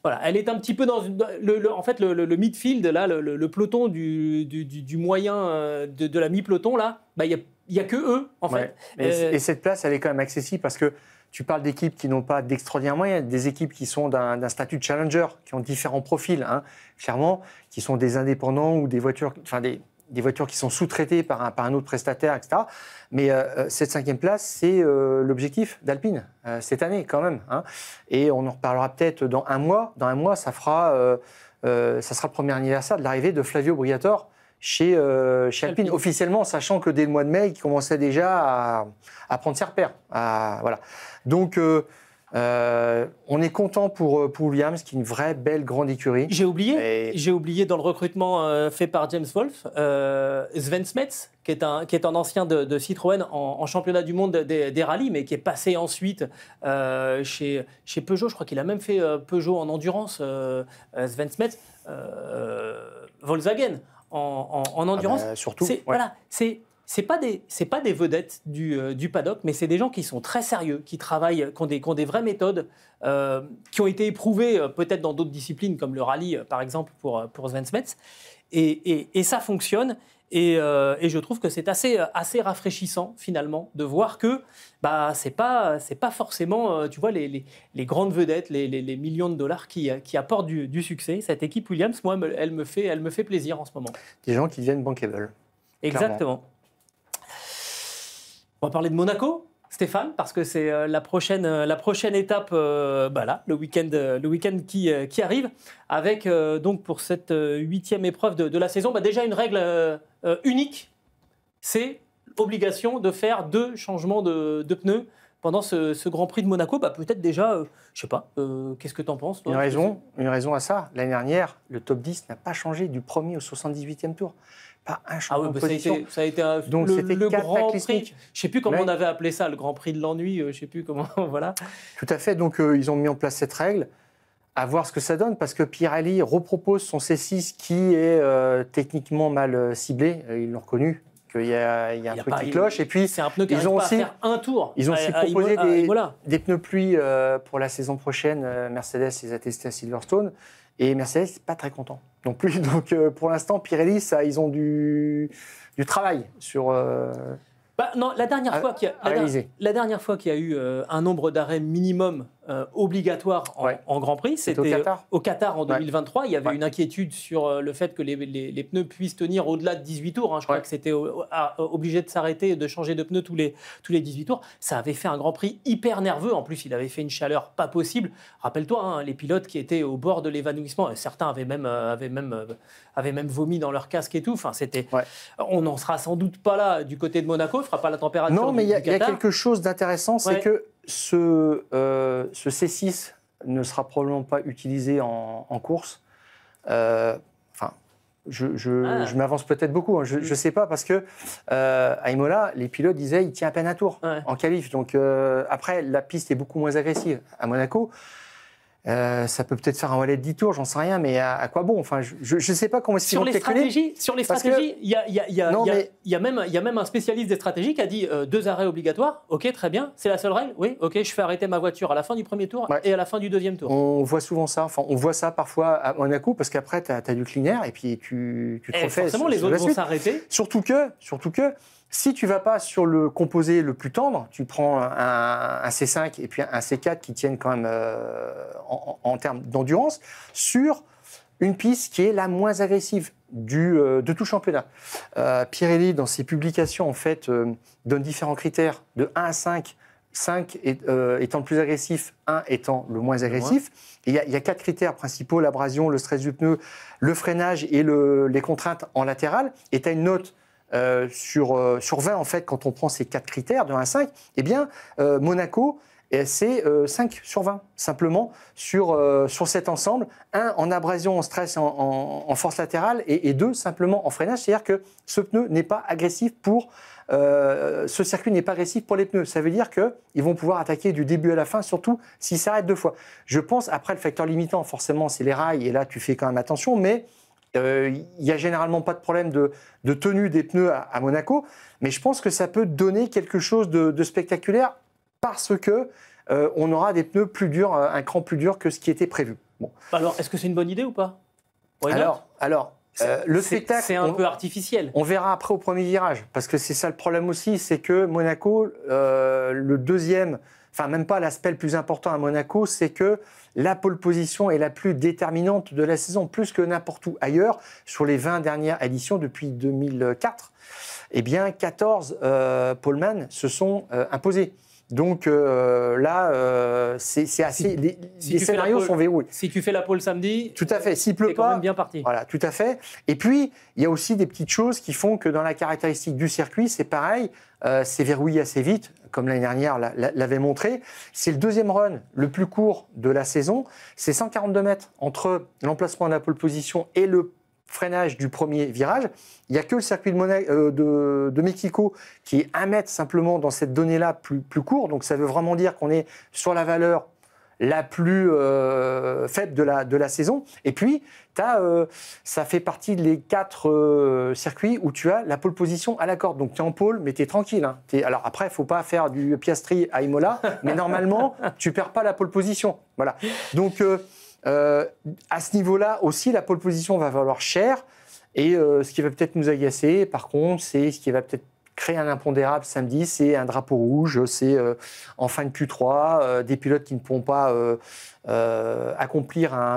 voilà, elle est un petit peu dans le midfield, là, le peloton du moyen de la mi-peloton, là, il n'y a que eux, en fait. Et cette place, elle est quand même accessible parce que tu parles d'équipes qui n'ont pas d'extraordinaires moyens, des équipes qui sont d'un statut de challenger, qui ont différents profils, hein, clairement, qui sont des indépendants ou des voitures, des voitures qui sont sous-traitées par un autre prestataire, etc. Mais cette 5e place, c'est l'objectif d'Alpine cette année, quand même. Hein. Et on en reparlera peut-être dans un mois. Dans un mois, ça sera le premier anniversaire de l'arrivée de Flavio Briatore chez Alpine, officiellement, sachant que dès le mois de mai, il commençait déjà à prendre ses repères. Voilà. Donc, on est content pour Williams, qui est une vraie belle grande écurie. J'ai oublié dans le recrutement fait par James Wolfe, Sven Smets, qui est un ancien de Citroën en championnat du monde des rallyes, mais qui est passé ensuite chez Peugeot. Je crois qu'il a même fait Peugeot en endurance, Sven Smets, Volkswagen. En endurance, surtout. Voilà, c'est c'est pas des vedettes du paddock, mais c'est des gens qui sont très sérieux, qui travaillent, qui ont des vraies méthodes, qui ont été éprouvées peut-être dans d'autres disciplines comme le rallye par exemple pour Sven Smets, et ça fonctionne. Et je trouve que c'est assez rafraîchissant finalement de voir que c'est pas forcément tu vois les grandes vedettes, les millions de dollars qui apportent du succès. Cette équipe Williams, moi, elle me fait plaisir en ce moment. Des gens qui deviennent bankable. Exactement. Clairement. On va parler de Monaco, Stéphane, parce que c'est la prochaine étape, là, le week-end qui arrive, avec donc pour cette 8e épreuve de la saison, déjà une règle unique, c'est l'obligation de faire 2 changements de pneus pendant ce Grand Prix de Monaco. Peut-être déjà, je sais pas, qu'est-ce que tu en penses toi, une raison à ça. L'année dernière, le top 10 n'a pas changé du 1er au 78e tour. Pas un changement de position. Ça a été donc le Grand Prix. Je sais plus comment on avait appelé ça, le Grand Prix de l'ennui. Je sais plus comment. Voilà. Tout à fait. Donc ils ont mis en place cette règle. À voir ce que ça donne, parce que Pirelli repropose son C6 qui est techniquement mal ciblé. Ils l'ont reconnu. Qu'il y a un truc qui cloche. Et puis c'est un pneu qui n'arrive pas à faire un tour. Ils ont aussi proposé des pneus pluie pour la saison prochaine. Mercedes les a testés à Silverstone. Et Mercedes n'est pas très content non plus. Donc pour l'instant, Pirelli, ils ont du travail sur... non, la dernière fois qu'il y a eu un nombre d'arrêts minimum obligatoire en Grand Prix, c'était au Qatar en 2023. Il y avait une inquiétude sur le fait que les pneus puissent tenir au-delà de 18 tours. Je crois que c'était obligé de s'arrêter, de changer de pneus tous les 18 tours. Ça avait fait un Grand Prix hyper nerveux. En plus, il avait fait une chaleur pas possible. Rappelle-toi, les pilotes qui étaient au bord de l'évanouissement, certains avaient même vomi dans leur casque et tout. Enfin, on n'en sera sans doute pas là du côté de Monaco. Il ne fera pas la température. Non, mais il y a quelque chose d'intéressant, c'est que ce C6 ne sera probablement pas utilisé en course. Je m'avance peut-être beaucoup, je ne sais pas, parce que à Imola, les pilotes disaient qu'il tient à peine un tour en qualif. Donc après, la piste est beaucoup moins agressive. À Monaco, ça peut peut-être faire un wallet de 10 tours, j'en sais rien, mais à quoi bon? Enfin, je ne sais pas comment est-ce qu'ils vont calculer. Sur les stratégies, il y a même un spécialiste des stratégies qui a dit 2 arrêts obligatoires. Ok, très bien, c'est la seule règle. Oui, ok, je fais arrêter ma voiture à la fin du premier tour et à la fin du deuxième tour. On voit souvent ça. Enfin, on voit ça parfois à Monaco, parce qu'après, tu as du clean air et puis tu te refais. Forcément, les autres vont s'arrêter. Surtout que si tu ne vas pas sur le composé le plus tendre, tu prends un C5 et puis un C4 qui tiennent quand même en termes d'endurance sur une piste qui est la moins agressive de tout championnat. Pirelli, dans ses publications, en fait, donne différents critères de 1 à 5. 5 étant le plus agressif, 1 étant le moins agressif. Et il y a 4 critères principaux: l'abrasion, le stress du pneu, le freinage et les contraintes en latéral. Et tu as une note sur 20, en fait, quand on prend ces 4 critères, de 1 à 5, eh bien, Monaco, c'est 5 sur 20, simplement, sur cet ensemble. 1 en abrasion, en stress, en force latérale, et 2 simplement en freinage. C'est-à-dire que ce pneu n'est pas agressif ce circuit n'est pas agressif pour les pneus. Ça veut dire qu'ils vont pouvoir attaquer du début à la fin, surtout s'ils s'arrêtent 2 fois. Je pense, après, le facteur limitant, forcément, c'est les rails, et là, tu fais quand même attention, mais il n'y a généralement pas de problème de tenue des pneus à Monaco, mais je pense que ça peut donner quelque chose de spectaculaire, parce que on aura des pneus plus durs, un cran plus dur que ce qui était prévu. Bon. Alors, est-ce que c'est une bonne idée ou pas? Alors, le spectacle, c'est un peu artificiel. On verra après au premier virage, parce que c'est ça le problème aussi, c'est que Monaco, le deuxième, enfin même pas l'aspect le plus important à Monaco, c'est que la pole position est la plus déterminante de la saison, plus que n'importe où ailleurs. Sur les 20 dernières éditions depuis 2004, eh bien 14 poleman se sont imposés. Donc là, c'est assez. Les scénarios sont verrouillés. Si tu fais la pole samedi, tout à fait. S'il pleut pas, quand même bien parti. Voilà, tout à fait. Et puis, il y a aussi des petites choses qui font que dans la caractéristique du circuit, c'est pareil. C'est verrouillé assez vite, comme l'année dernière l'avait montré. C'est le deuxième run le plus court de la saison. C'est 142 mètres entre l'emplacement de la pole position et le freinage du premier virage. Il n'y a que le circuit de Mexico qui est 1 mètre simplement dans cette donnée-là plus court. Donc ça veut vraiment dire qu'on est sur la valeur la plus faible de la saison. Et puis, ça fait partie des 4 circuits où tu as la pole position à la corde. Donc, tu es en pole, mais tu es tranquille. Hein. Alors, après, il ne faut pas faire du Piastri à Imola, mais normalement, tu ne perds pas la pole position. Voilà. Donc, à ce niveau-là aussi, la pole position va valoir cher. Et ce qui va peut-être nous agacer, par contre, c'est ce qui va peut-être créer un impondérable samedi, c'est un drapeau rouge, c'est en fin de Q3, des pilotes qui ne pourront pas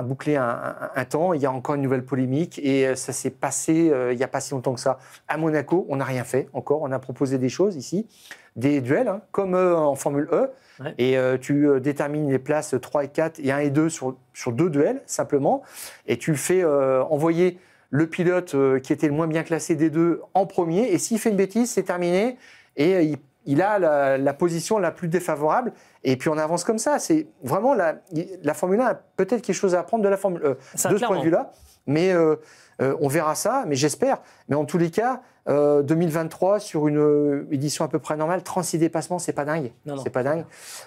boucler un temps. Il y a encore une nouvelle polémique et ça s'est passé il n'y a pas si longtemps que ça. À Monaco, on n'a rien fait encore, on a proposé des choses ici, des duels, hein, comme en Formule E. Ouais. Et tu détermines les places 3 et 4 et 1 et 2 sur 2 duels, simplement. Et tu fais envoyer le pilote qui était le moins bien classé des 2 en premier. Et s'il fait une bêtise, c'est terminé. Et il a la position la plus défavorable. Et puis on avance comme ça. C'est vraiment la Formule 1 a peut-être quelque chose à apprendre de la Formule E, de ce point de vue-là. Mais on verra ça, mais j'espère. Mais en tous les cas, 2023, sur une édition à peu près normale, 36 dépassements, c'est pas dingue. Non. C'est pas dingue.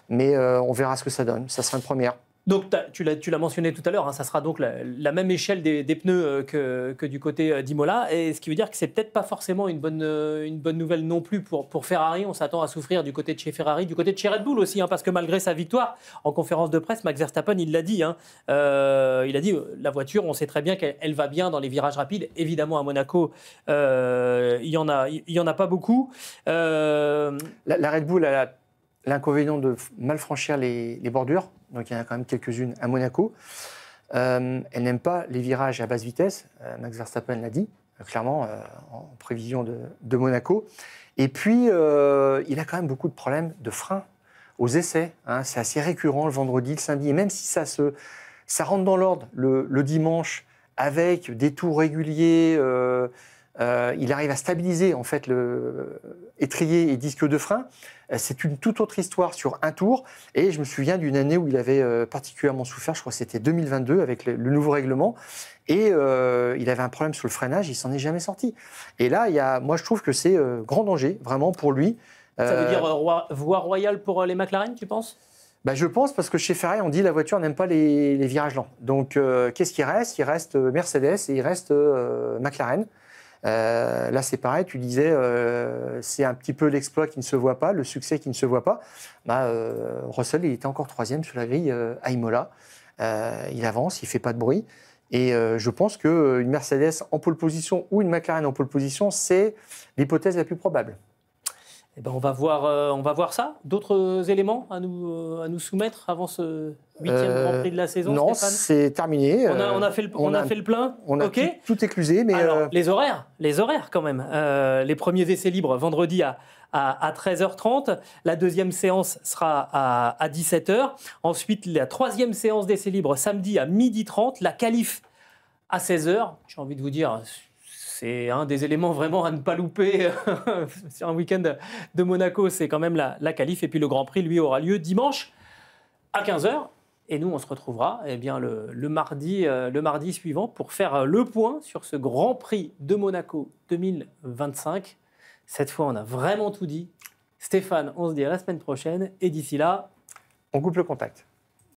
Mais on verra ce que ça donne. Ça sera une première. Donc, tu l'as mentionné tout à l'heure, hein, ça sera donc la même échelle des pneus que du côté d'Imola, et ce qui veut dire que c'est peut-être pas forcément une bonne nouvelle non plus pour Ferrari. On s'attend à souffrir du côté de chez Ferrari, du côté de chez Red Bull aussi, hein, parce que malgré sa victoire en conférence de presse, Max Verstappen, il l'a dit, hein, il a dit la voiture, on sait très bien qu'elle va bien dans les virages rapides. Évidemment, à Monaco, il y en a pas beaucoup. La Red Bull a l'inconvénient de mal franchir les bordures. Donc il y en a quand même quelques-unes à Monaco. Elle n'aime pas les virages à basse vitesse. Max Verstappen l'a dit, clairement, en prévision de Monaco. Et puis, il a quand même beaucoup de problèmes de frein aux essais. Hein. C'est assez récurrent le vendredi, le samedi. Et même si ça rentre dans l'ordre le dimanche avec des tours réguliers, il arrive à stabiliser en fait le étrier et disque de frein. C'est une toute autre histoire sur un tour. Et je me souviens d'une année où il avait particulièrement souffert, je crois que c'était 2022 avec le nouveau règlement. Et il avait un problème sur le freinage, il s'en est jamais sorti. Et là, moi je trouve que c'est grand danger, vraiment pour lui. Ça veut dire voie royale pour les McLaren, tu penses ? Je pense, parce que chez Ferrari, on dit la voiture n'aime pas les virages lents. Donc qu'est-ce qui reste ? Il reste Mercedes et il reste McLaren. Là, c'est pareil, tu disais, c'est un petit peu l'exploit qui ne se voit pas, le succès qui ne se voit pas. Russell, il était encore 3e sur la grille à Imola. Il avance, il ne fait pas de bruit. Et je pense qu'une Mercedes en pole position ou une McLaren en pole position, c'est l'hypothèse la plus probable. Eh ben on va voir ça. D'autres éléments à nous soumettre avant ce 8e Grand Prix de la saison, non, Stéphane ? C'est terminé. On a fait le plein. On a okay. tout éclusé. Mais alors, les horaires quand même. Les premiers essais libres vendredi à 13h30. La deuxième séance sera à 17h. Ensuite, la troisième séance d'essais libres samedi à 12h30. La qualif à 16h. J'ai envie de vous dire... C'est un des éléments vraiment à ne pas louper sur un week-end de Monaco, c'est quand même la qualif. Et puis le Grand Prix, lui, aura lieu dimanche à 15h. Et nous, on se retrouvera le mardi suivant pour faire le point sur ce Grand Prix de Monaco 2025. Cette fois, on a vraiment tout dit. Stéphane, on se dit à la semaine prochaine. Et d'ici là, on coupe le contact.